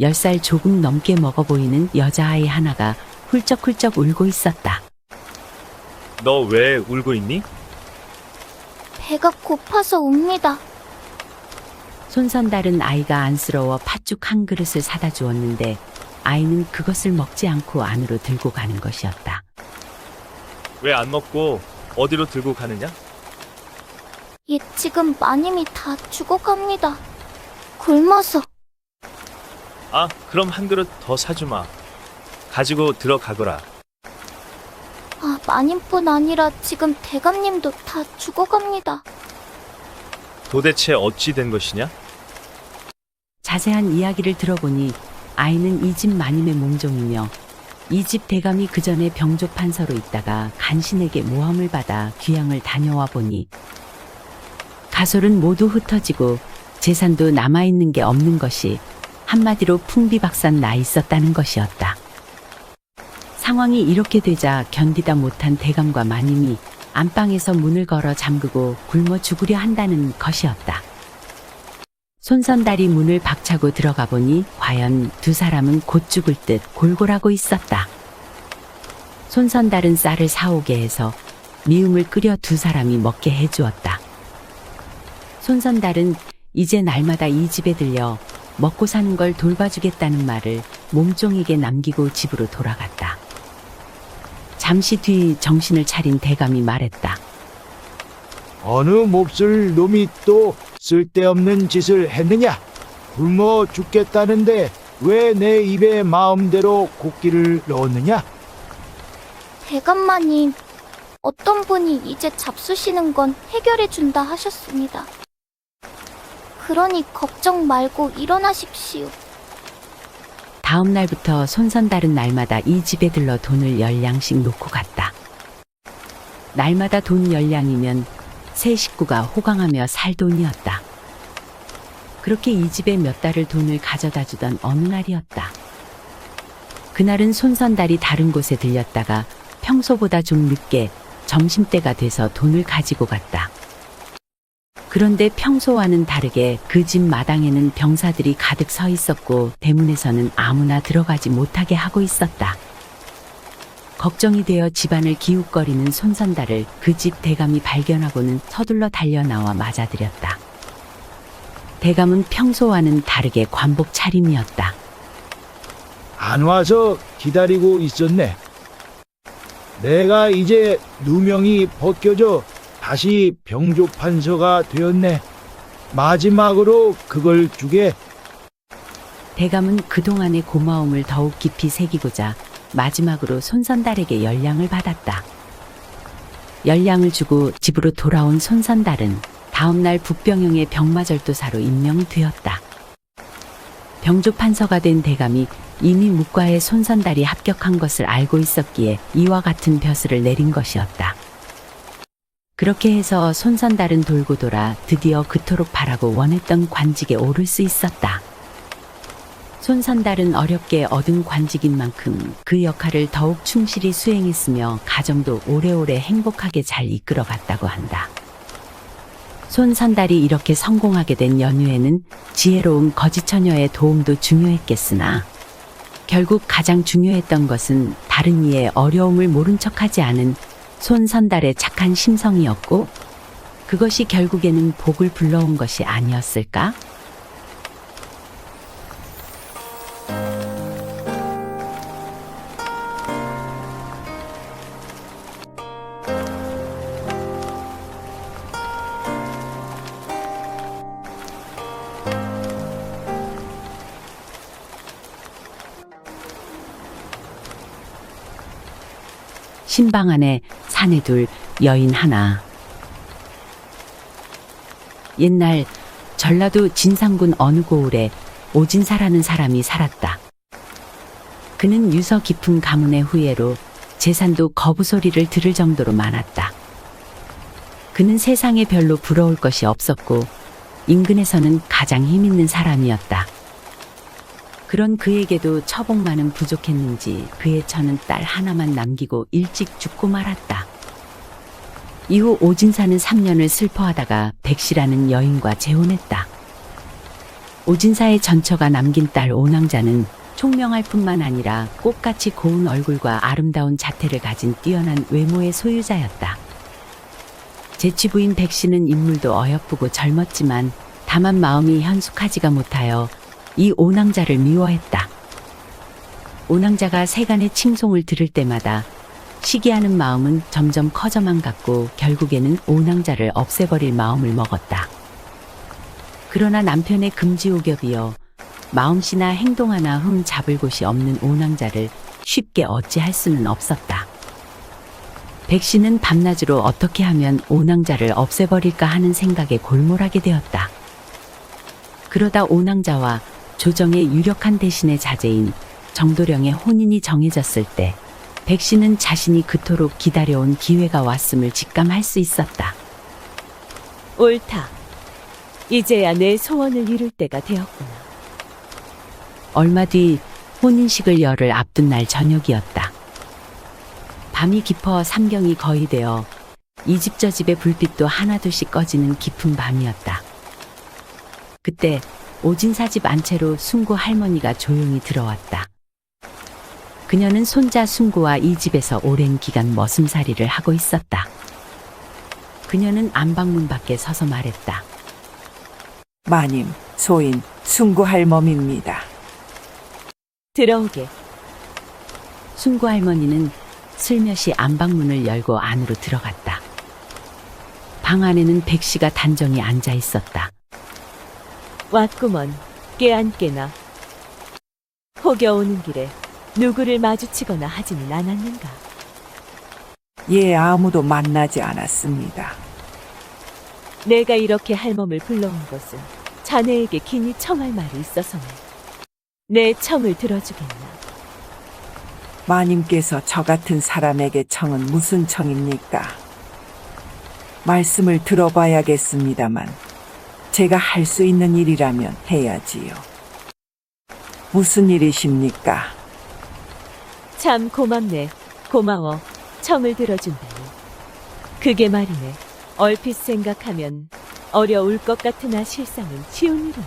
S1: 10살 조금 넘게 먹어 보이는 여자아이 하나가 훌쩍훌쩍 울고 있었다.
S2: 너 왜 울고 있니?
S13: 배가 고파서 웁니다.
S1: 손선달은 아이가 안쓰러워 팥죽 한 그릇을 사다 주었는데 아이는 그것을 먹지 않고 안으로 들고 가는 것이었다.
S2: 왜 안 먹고 어디로 들고 가느냐?
S13: 얘 지금 마님이 다 죽어갑니다. 굶어서.
S2: 아, 그럼 한 그릇 더 사주마. 가지고 들어가거라.
S13: 아, 마님뿐 아니라 지금 대감님도 다 죽어갑니다.
S2: 도대체 어찌 된 것이냐?
S1: 자세한 이야기를 들어보니 아이는 이 집 마님의 몸종이며 이 집 대감이 그 전에 병조 판서로 있다가 간신에게 모함을 받아 귀양을 다녀와 보니 가솔은 모두 흩어지고 재산도 남아있는 게 없는 것이 한마디로 풍비박산 나 있었다는 것이었다. 상황이 이렇게 되자 견디다 못한 대감과 마님이 안방에서 문을 걸어 잠그고 굶어 죽으려 한다는 것이었다. 손선달이 문을 박차고 들어가 보니 과연 두 사람은 곧 죽을 듯 골골하고 있었다. 손선달은 쌀을 사오게 해서 미음을 끓여 두 사람이 먹게 해주었다. 손선달은 이제 날마다 이 집에 들려 먹고 사는 걸 돌봐주겠다는 말을 몸종에게 남기고 집으로 돌아갔다. 잠시 뒤 정신을 차린 대감이 말했다.
S10: 어느 몹쓸 놈이 또 쓸데없는 짓을 했느냐? 굶어 죽겠다는데 왜 내 입에 마음대로 곡기를 넣었느냐?
S13: 대감마님, 어떤 분이 이제 잡수시는 건 해결해 준다 하셨습니다. 그러니 걱정 말고 일어나십시오.
S1: 다음 날부터 손선달은 날마다 이 집에 들러 돈을 10냥씩 놓고 갔다. 날마다 돈 10냥이면 세 식구가 호강하며 살 돈이었다. 그렇게 이 집에 몇 달을 돈을 가져다 주던 어느 날이었다. 그날은 손선달이 다른 곳에 들렸다가 평소보다 좀 늦게 점심때가 돼서 돈을 가지고 갔다. 그런데 평소와는 다르게 그 집 마당에는 병사들이 가득 서 있었고 대문에서는 아무나 들어가지 못하게 하고 있었다. 걱정이 되어 집안을 기웃거리는 손선달을 그 집 대감이 발견하고는 서둘러 달려나와 맞아들였다. 대감은 평소와는 다르게 관복 차림이었다.
S14: 안 와서 기다리고 있었네. 내가 이제 누명이 벗겨져 다시 병조판서가 되었네. 마지막으로 그걸 주게.
S1: 대감은 그동안의 고마움을 더욱 깊이 새기고자 마지막으로 손선달에게 열량을 받았다. 열량을 주고 집으로 돌아온 손선달은 다음날 북병영의 병마절도사로 임명되었다. 병조판서가 된 대감이 이미 묵과에 손선달이 합격한 것을 알고 있었기에 이와 같은 벼슬을 내린 것이었다. 그렇게 해서 손선달은 돌고 돌아 드디어 그토록 바라고 원했던 관직에 오를 수 있었다. 손선달은 어렵게 얻은 관직인 만큼 그 역할을 더욱 충실히 수행했으며 가정도 오래오래 행복하게 잘 이끌어갔다고 한다. 손선달이 이렇게 성공하게 된 연유에는 지혜로운 거지처녀의 도움도 중요했겠으나 결국 가장 중요했던 것은 다른 이의 어려움을 모른 척하지 않은 손선달의 착한 심성이었고 그것이 결국에는 복을 불러온 것이 아니었을까? 신방 안에 사내 둘, 여인 하나. 옛날 전라도 진상군 어느 고을에 오진사라는 사람이 살았다. 그는 유서 깊은 가문의 후예로 재산도 거부 소리를 들을 정도로 많았다. 그는 세상에 별로 부러울 것이 없었고 인근에서는 가장 힘있는 사람이었다. 그런 그에게도 처복만은 부족했는지 그의 처는 딸 하나만 남기고 일찍 죽고 말았다. 이후 오진사는 3년을 슬퍼하다가 백씨라는 여인과 재혼했다. 오진사의 전처가 남긴 딸 오낭자는 총명할 뿐만 아니라 꽃같이 고운 얼굴과 아름다운 자태를 가진 뛰어난 외모의 소유자였다. 재취부인 백씨는 인물도 어여쁘고 젊었지만 다만 마음이 현숙하지가 못하여 이 오낭자를 미워했다. 오낭자가 세간의 칭송을 들을 때마다 시기하는 마음은 점점 커져만 갔고 결국에는 오낭자를 없애버릴 마음을 먹었다. 그러나 남편의 금지오겹이여 마음씨나 행동 하나 흠 잡을 곳이 없는 오낭자를 쉽게 어찌할 수는 없었다. 백씨는 밤낮으로 어떻게 하면 오낭자를 없애버릴까 하는 생각에 골몰하게 되었다. 그러다 오낭자와 조정의 유력한 대신의 자제인 정도령의 혼인이 정해졌을 때 백씨는 자신이 그토록 기다려온 기회가 왔음을 직감할 수 있었다.
S15: 옳다. 이제야 내 소원을 이룰 때가 되었구나.
S1: 얼마 뒤 혼인식을 열흘 앞둔 날 저녁이었다. 밤이 깊어 삼경이 거의 되어 이 집 저 집의 불빛도 하나둘씩 꺼지는 깊은 밤이었다. 그때 오진사 집 안채로 순구 할머니가 조용히 들어왔다. 그녀는 손자 순구와 이 집에서 오랜 기간 머슴살이를 하고 있었다. 그녀는 안방문 밖에 서서 말했다.
S9: 마님, 소인 순구 할멈입니다.
S15: 들어오게.
S1: 순구 할머니는 슬며시 안방문을 열고 안으로 들어갔다. 방 안에는 백씨가 단정히 앉아 있었다.
S15: 왔구먼. 깨안깨나. 혹여 오는 길에 누구를 마주치거나 하지는 않았는가?
S9: 예, 아무도 만나지 않았습니다.
S15: 내가 이렇게 할멈을 불러온 것은 자네에게 긴히 청할 말이 있어서네. 내 청을 들어주겠나?
S9: 마님께서 저 같은 사람에게 청은 무슨 청입니까? 말씀을 들어봐야겠습니다만 제가 할 수 있는 일이라면 해야지요. 무슨 일이십니까?
S15: 참 고맙네. 고마워. 청을 들어준다니. 그게 말이네. 얼핏 생각하면 어려울 것 같으나 실상은 쉬운 일이네.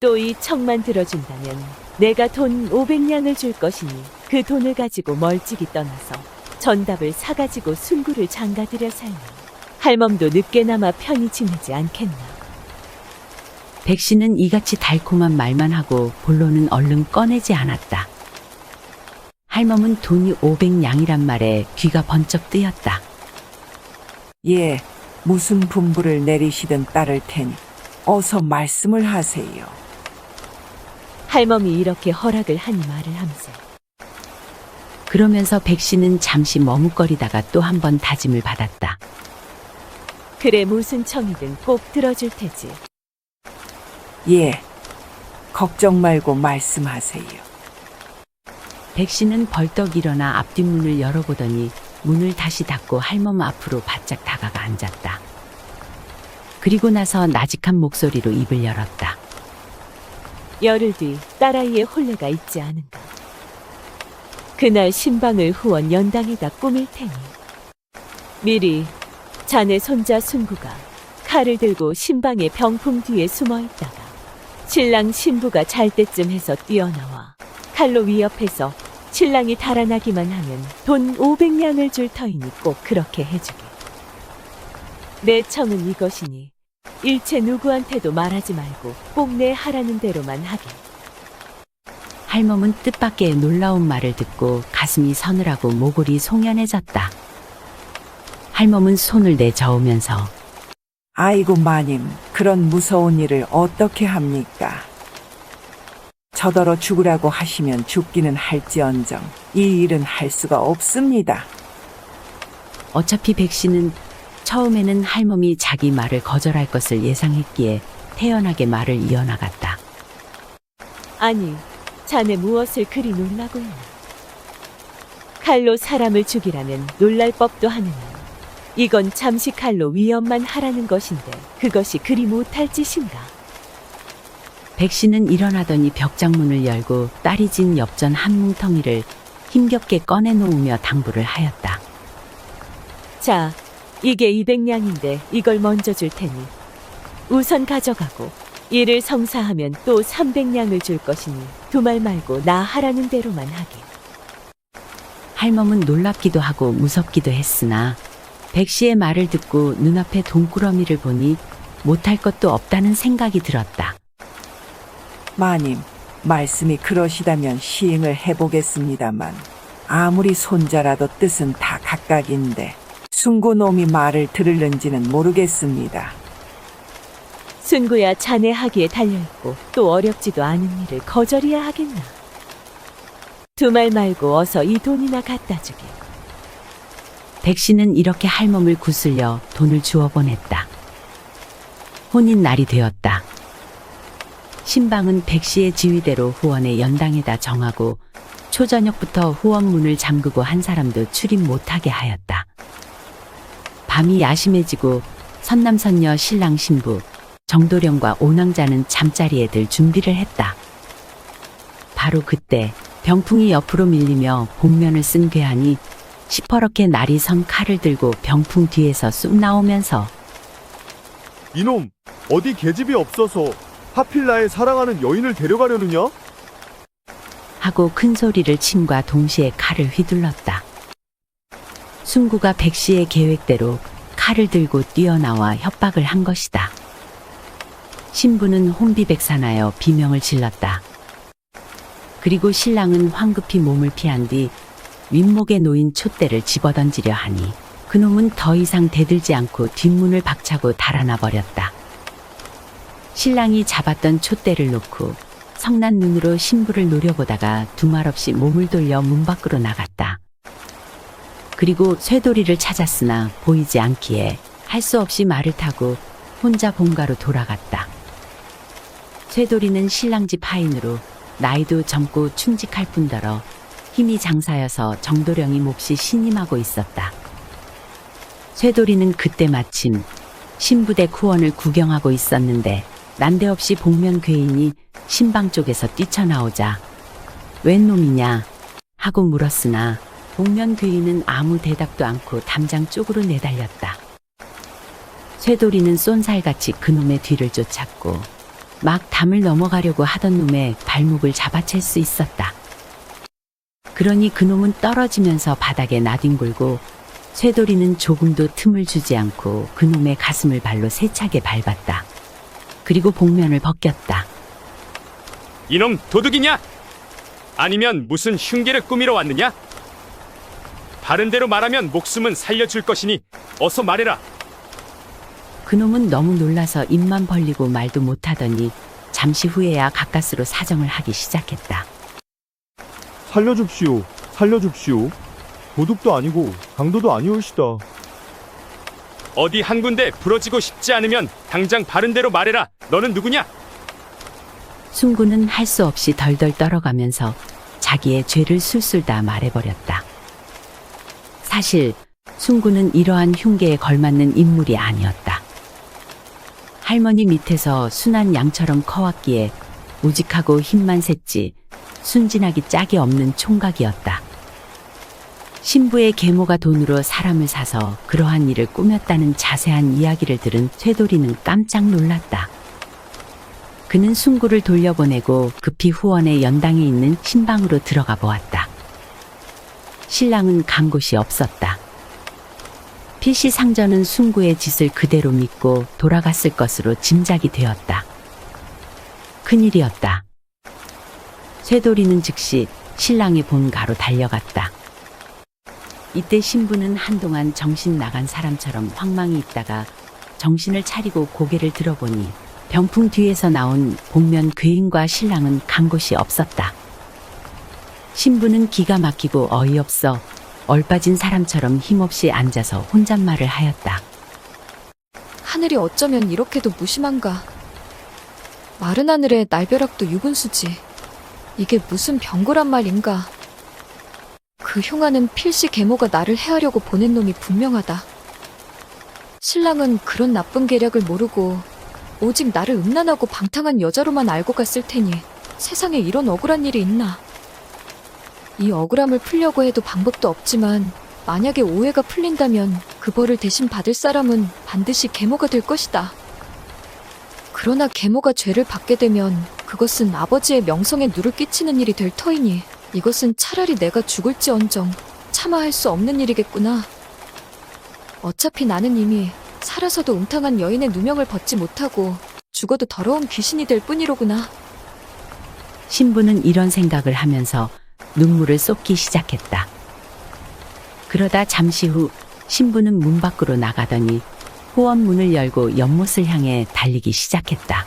S15: 또 이 청만 들어준다면 내가 돈 500냥을 줄 것이니 그 돈을 가지고 멀찍이 떠나서 전답을 사가지고 순구를 장가들여 살면 할멈도 늦게나마 편히 지내지 않겠나.
S1: 백씨는 이같이 달콤한 말만 하고 본론은 얼른 꺼내지 않았다. 할멈은 돈이 500냥이란 말에 귀가 번쩍 뜨였다.
S9: 예, 무슨 분부를 내리시든 따를 테니 어서 말씀을 하세요.
S15: 할멈이 이렇게 허락을 하니 말을 함세.
S1: 그러면서 백씨는 잠시 머뭇거리다가 또 한 번 다짐을 받았다.
S15: 그래 무슨 청이든 꼭 들어줄 테지.
S9: 예, 걱정 말고 말씀하세요.
S1: 백씨는 벌떡 일어나 앞뒷문을 열어보더니 문을 다시 닫고 할멈 앞으로 바짝 다가가 앉았다. 그리고 나서 나직한 목소리로 입을 열었다.
S15: 열흘 뒤 딸아이의 혼례가 있지 않은가. 그날 신방을 후원 연당에다 꾸밀 테니 미리 자네 손자 순구가 칼을 들고 신방의 병풍 뒤에 숨어 있다가 신랑 신부가 잘 때쯤 해서 뛰어나와 칼로 위협해서 신랑이 달아나기만 하면 돈 500냥을 줄 터이니 꼭 그렇게 해주게. 내 청은 이것이니 일체 누구한테도 말하지 말고 꼭 내 하라는 대로만 하게.
S1: 할멈은 뜻밖의 놀라운 말을 듣고 가슴이 서늘하고 모골이 송연해졌다. 할멈은 손을 내저으면서
S9: 아이고 마님, 그런 무서운 일을 어떻게 합니까? 저더러 죽으라고 하시면 죽기는 할지언정 이 일은 할 수가 없습니다.
S1: 어차피 백씨는 처음에는 할멈이 자기 말을 거절할 것을 예상했기에 태연하게 말을 이어나갔다.
S15: 아니, 자네 무엇을 그리 놀라고 있나? 칼로 사람을 죽이라면 놀랄 법도 하느냐. 이건 잠시 칼로 위협만 하라는 것인데 그것이 그리 못할 짓인가?
S1: 백씨는 일어나더니 벽장문을 열고 딸이 진 엽전 한 뭉텅이를 힘겹게 꺼내놓으며 당부를 하였다.
S15: 자, 이게 200냥인데 이걸 먼저 줄 테니 우선 가져가고 이를 성사하면 또 300냥을 줄 것이니 두말 말고 나 하라는 대로만 하게.
S1: 할멈은 놀랍기도 하고 무섭기도 했으나 백씨의 말을 듣고 눈앞에 돈꾸러미를 보니 못할 것도 없다는 생각이 들었다.
S9: 마님, 말씀이 그러시다면 시행을 해보겠습니다만 아무리 손자라도 뜻은 다 각각인데 순구놈이 말을 들을는지는 모르겠습니다.
S15: 순구야 자네 하기에 달려있고 또 어렵지도 않은 일을 거절이야 하겠나. 두말 말고 어서 이 돈이나 갖다 주게.
S1: 백씨는 이렇게 할멈을 구슬려 돈을 주워 보냈다. 혼인 날이 되었다. 신방은 백씨의 지휘대로 후원의 연당에다 정하고 초저녁부터 후원문을 잠그고 한 사람도 출입 못하게 하였다. 밤이 야심해지고 선남선녀 신랑 신부 정도령과 오낭자는 잠자리에 들 준비를 했다. 바로 그때 병풍이 옆으로 밀리며 복면을 쓴 괴한이 시퍼렇게 날이 선 칼을 들고 병풍 뒤에서 쑥 나오면서
S5: 이놈, 어디 계집이 없어서 하필 나의 사랑하는 여인을 데려가려느냐?
S1: 하고 큰 소리를 침과 동시에 칼을 휘둘렀다. 순구가 백씨의 계획대로 칼을 들고 뛰어나와 협박을 한 것이다. 신부는 혼비백산하여 비명을 질렀다. 그리고 신랑은 황급히 몸을 피한 뒤 윗목에 놓인 촛대를 집어던지려 하니 그놈은 더 이상 대들지 않고 뒷문을 박차고 달아나 버렸다. 신랑이 잡았던 촛대를 놓고 성난 눈으로 신부를 노려보다가 두말 없이 몸을 돌려 문 밖으로 나갔다. 그리고 쇠돌이를 찾았으나 보이지 않기에 할 수 없이 말을 타고 혼자 본가로 돌아갔다. 쇠돌이는 신랑 집 하인으로 나이도 젊고 충직할 뿐더러 힘이 장사여서 정도령이 몹시 신임하고 있었다. 쇠돌이는 그때 마침 신부대 후원을 구경하고 있었는데 난데없이 복면 괴인이 신방 쪽에서 뛰쳐나오자 웬 놈이냐 하고 물었으나 복면 괴인은 아무 대답도 않고 담장 쪽으로 내달렸다. 쇠돌이는 쏜살같이 그놈의 뒤를 쫓았고 막 담을 넘어가려고 하던 놈의 발목을 잡아챌 수 있었다. 그러니 그놈은 떨어지면서 바닥에 나뒹굴고 쇠돌이는 조금도 틈을 주지 않고 그놈의 가슴을 발로 세차게 밟았다. 그리고 복면을 벗겼다.
S16: 이놈 도둑이냐? 아니면 무슨 흉기를 꾸미러 왔느냐? 바른 대로 말하면 목숨은 살려줄 것이니 어서 말해라.
S1: 그놈은 너무 놀라서 입만 벌리고 말도 못하더니 잠시 후에야 가까스로 사정을 하기 시작했다.
S5: 살려줍시오. 살려줍시오. 도둑도 아니고 강도도 아니올시다.
S16: 어디 한 군데 부러지고 싶지 않으면 당장 바른 대로 말해라. 너는 누구냐?
S1: 순구는 할 수 없이 덜덜 떨어가면서 자기의 죄를 술술 다 말해버렸다. 사실 순구는 이러한 흉계에 걸맞는 인물이 아니었다. 할머니 밑에서 순한 양처럼 커왔기에 우직하고 힘만 셌지 순진하기 짝이 없는 총각이었다. 신부의 계모가 돈으로 사람을 사서 그러한 일을 꾸몄다는 자세한 이야기를 들은 쇠돌이는 깜짝 놀랐다. 그는 순구를 돌려보내고 급히 후원의 연당에 있는 신방으로 들어가 보았다. 신랑은 간 곳이 없었다. 필시상전은 순구의 짓을 그대로 믿고 돌아갔을 것으로 짐작이 되었다. 큰일이었다. 쇠돌이는 즉시 신랑의 본가로 달려갔다. 이때 신부는 한동안 정신 나간 사람처럼 황망히 있다가 정신을 차리고 고개를 들어보니 병풍 뒤에서 나온 복면 괴인과 신랑은 간 곳이 없었다. 신부는 기가 막히고 어이없어 얼빠진 사람처럼 힘없이 앉아서 혼잣말을 하였다.
S3: 하늘이 어쩌면 이렇게도 무심한가. 마른 하늘에 날벼락도 유분수지. 이게 무슨 병고란 말인가. 그 흉하는 필시 계모가 나를 해하려고 보낸 놈이 분명하다. 신랑은 그런 나쁜 계략을 모르고 오직 나를 음란하고 방탕한 여자로만 알고 갔을 테니 세상에 이런 억울한 일이 있나. 이 억울함을 풀려고 해도 방법도 없지만 만약에 오해가 풀린다면 그 벌을 대신 받을 사람은 반드시 계모가 될 것이다. 그러나 계모가 죄를 받게 되면 그것은 아버지의 명성에 누를 끼치는 일이 될 터이니 이것은 차라리 내가 죽을지언정 차마 할 수 없는 일이겠구나. 어차피 나는 이미 살아서도 음탕한 여인의 누명을 벗지 못하고 죽어도 더러운 귀신이 될 뿐이로구나.
S1: 신부는 이런 생각을 하면서 눈물을 쏟기 시작했다. 그러다 잠시 후 신부는 문 밖으로 나가더니 후원문을 열고 연못을 향해 달리기 시작했다.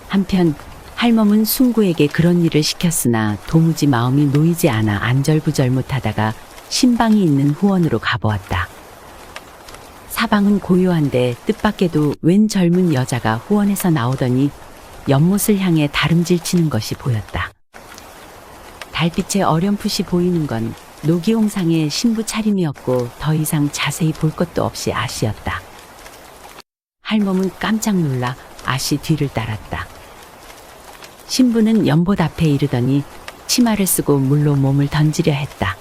S1: 한편 할멈은 순구에게 그런 일을 시켰으나 도무지 마음이 놓이지 않아 안절부절 못하다가 신방이 있는 후원으로 가보았다. 사방은 고요한데 뜻밖에도 웬 젊은 여자가 후원에서 나오더니 연못을 향해 다름질 치는 것이 보였다. 달빛에 어렴풋이 보이는 건 노기홍상의 신부 차림이었고 더 이상 자세히 볼 것도 없이 아씨였다. 할멈은 깜짝 놀라 아씨 뒤를 따랐다. 신부는 연못 앞에 이르더니 치마를 쓰고 물로 몸을 던지려 했다.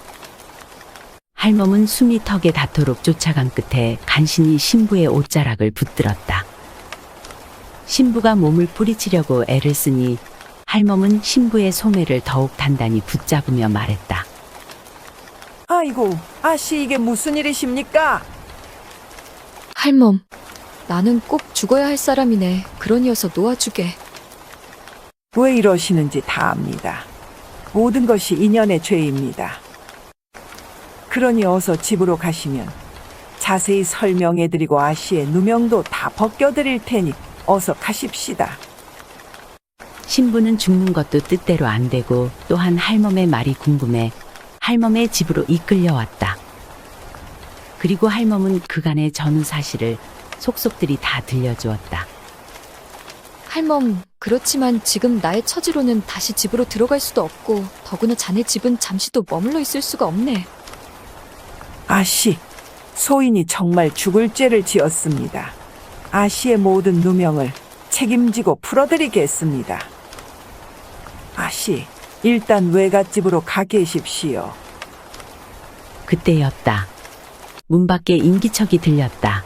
S1: 할멈은 숨이 턱에 닿도록 쫓아간 끝에 간신히 신부의 옷자락을 붙들었다. 신부가 몸을 뿌리치려고 애를 쓰니 할멈은 신부의 소매를 더욱 단단히 붙잡으며 말했다.
S9: 아이고, 아씨 이게 무슨 일이십니까?
S3: 할멈, 나는 꼭 죽어야 할 사람이네. 그러니어서 놓아주게.
S9: 왜 이러시는지 다 압니다. 모든 것이 인연의 죄입니다. 그러니 어서 집으로 가시면 자세히 설명해드리고 아씨의 누명도 다 벗겨드릴 테니 어서 가십시다.
S1: 신부는 죽는 것도 뜻대로 안 되고 또한 할멈의 말이 궁금해 할멈의 집으로 이끌려왔다. 그리고 할멈은 그간의 전후 사실을 속속들이 다 들려주었다.
S3: 할멈, 그렇지만 지금 나의 처지로는 다시 집으로 들어갈 수도 없고 더구나 자네 집은 잠시도 머물러 있을 수가 없네.
S9: 아씨, 소인이 정말 죽을 죄를 지었습니다. 아씨의 모든 누명을 책임지고 풀어드리겠습니다. 아씨, 일단 외갓집으로 가 계십시오.
S1: 그때였다. 문 밖에 인기척이 들렸다.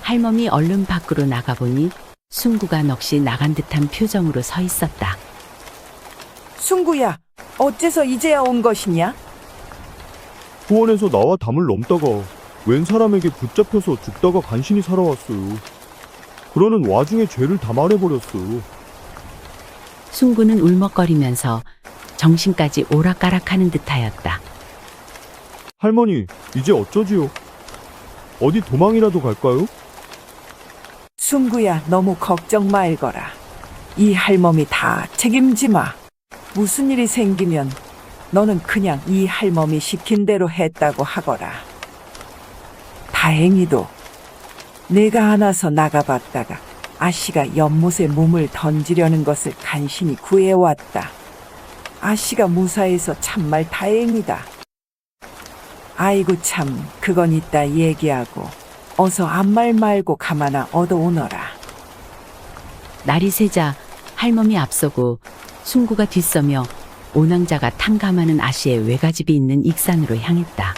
S1: 할멈이 얼른 밖으로 나가보니 순구가 넋이 나간 듯한 표정으로 서 있었다.
S9: 순구야, 어째서 이제야 온 것이냐?
S5: 후원에서 나와 담을 넘다가 웬 사람에게 붙잡혀서 죽다가 간신히 살아왔어요. 그러는 와중에 죄를 다 말해버렸어요.
S1: 순구는 울먹거리면서 정신까지 오락가락하는 듯하였다.
S5: 할머니, 이제 어쩌지요? 어디 도망이라도 갈까요?
S9: 순구야, 너무 걱정 말거라. 이 할멈이 다 책임지 마. 무슨 일이 생기면 너는 그냥 이 할멈이 시킨 대로 했다고 하거라. 다행히도 내가 안아서 나가봤다가 아씨가 연못에 몸을 던지려는 것을 간신히 구해왔다. 아씨가 무사해서 참말 다행이다. 아이고 참, 그건 이따 얘기하고 어서 아무 말 말고 가마나 얻어오너라.
S1: 날이 새자 할멈이 앞서고 순구가 뒤서며 오낭자가 탕감하는 아씨의 외가집이 있는 익산으로 향했다.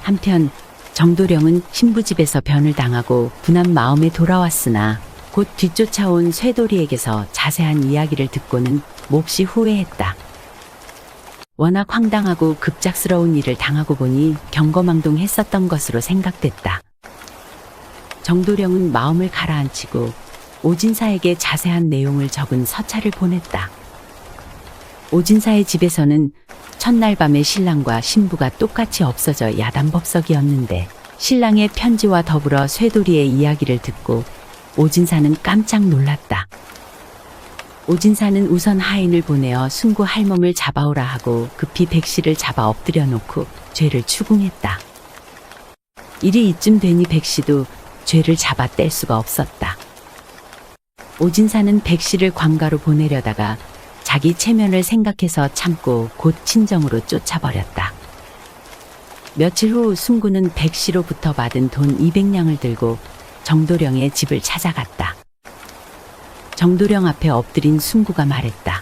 S1: 한편 정도령은 신부집에서 변을 당하고 분한 마음에 돌아왔으나 곧 뒤쫓아온 쇠돌이에게서 자세한 이야기를 듣고는 몹시 후회했다. 워낙 황당하고 급작스러운 일을 당하고 보니 경거망동했었던 것으로 생각됐다. 정도령은 마음을 가라앉히고 오진사에게 자세한 내용을 적은 서찰을 보냈다. 오진사의 집에서는 첫날 밤에 신랑과 신부가 똑같이 없어져 야단법석이었는데 신랑의 편지와 더불어 쇠돌이의 이야기를 듣고 오진사는 깜짝 놀랐다. 오진사는 우선 하인을 보내어 순구 할멈을 잡아오라 하고 급히 백씨를 잡아 엎드려 놓고 죄를 추궁했다. 일이 이쯤 되니 백씨도 죄를 잡아 뗄 수가 없었다. 오진사는 백씨를 관가로 보내려다가 자기 체면을 생각해서 참고 곧 친정으로 쫓아버렸다. 며칠 후 순구는 백씨로부터 받은 돈 200냥을 들고 정도령의 집을 찾아갔다. 정도령 앞에 엎드린 순구가 말했다.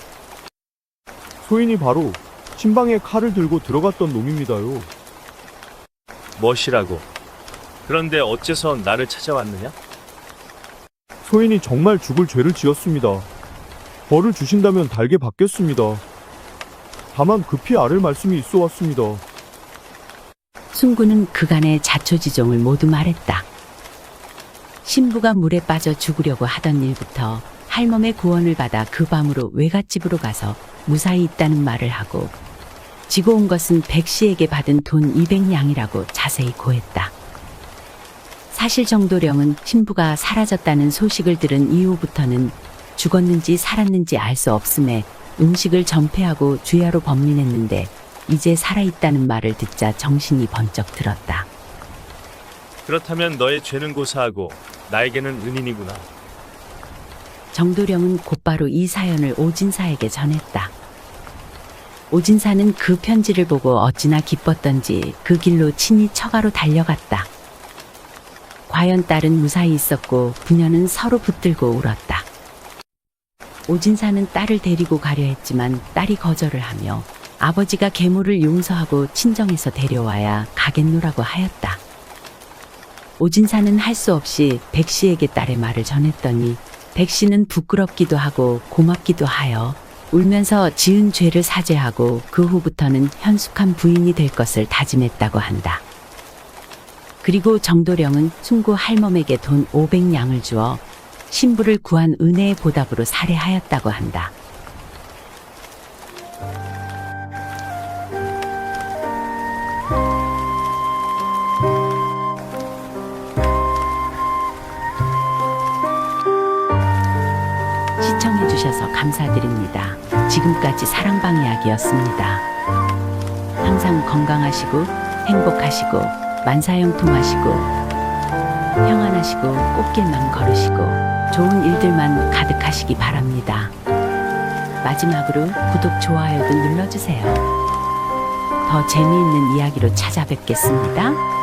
S5: 소인이 바로 신방에 칼을 들고 들어갔던 놈입니다요.
S2: 멋이라고. 그런데 어째서 나를 찾아왔느냐?
S5: 소인이 정말 죽을 죄를 지었습니다. 벌을 주신다면 달게 받겠습니다. 다만 급히 아를 말씀이 있어 왔습니다.
S1: 순구는 그간의 자초지종을 모두 말했다. 신부가 물에 빠져 죽으려고 하던 일부터 할멈의 구원을 받아 그 밤으로 외갓집으로 가서 무사히 있다는 말을 하고 지고 온 것은 백씨에게 받은 돈 200냥이라고 자세히 고했다. 사실 정도령은 신부가 사라졌다는 소식을 들은 이후부터는 죽었는지 살았는지 알 수 없음에 음식을 전폐하고 주야로 법민했는데 이제 살아있다는 말을 듣자 정신이 번쩍 들었다.
S2: 그렇다면 너의 죄는 고사하고 나에게는 은인이구나.
S1: 정도령은 곧바로 이 사연을 오진사에게 전했다. 오진사는 그 편지를 보고 어찌나 기뻤던지 그 길로 친히 처가로 달려갔다. 과연 딸은 무사히 있었고 부녀는 서로 붙들고 울었다. 오진사는 딸을 데리고 가려 했지만 딸이 거절을 하며 아버지가 계모를 용서하고 친정에서 데려와야 가겠노라고 하였다. 오진사는 할 수 없이 백씨에게 딸의 말을 전했더니 백씨는 부끄럽기도 하고 고맙기도 하여 울면서 지은 죄를 사죄하고 그 후부터는 현숙한 부인이 될 것을 다짐했다고 한다. 그리고 정도령은 순구 할멈에게 돈 500냥을 주어 신부를 구한 은혜의 보답으로 살해하였다고 한다. 시청해주셔서 감사드립니다. 지금까지 사랑방 이야기였습니다. 항상 건강하시고 행복하시고 만사형통하시고 평안하시고 꽃길만 걸으시고 좋은 일들만 가득하시기 바랍니다. 마지막으로 구독, 좋아요도 눌러주세요. 더 재미있는 이야기로 찾아뵙겠습니다.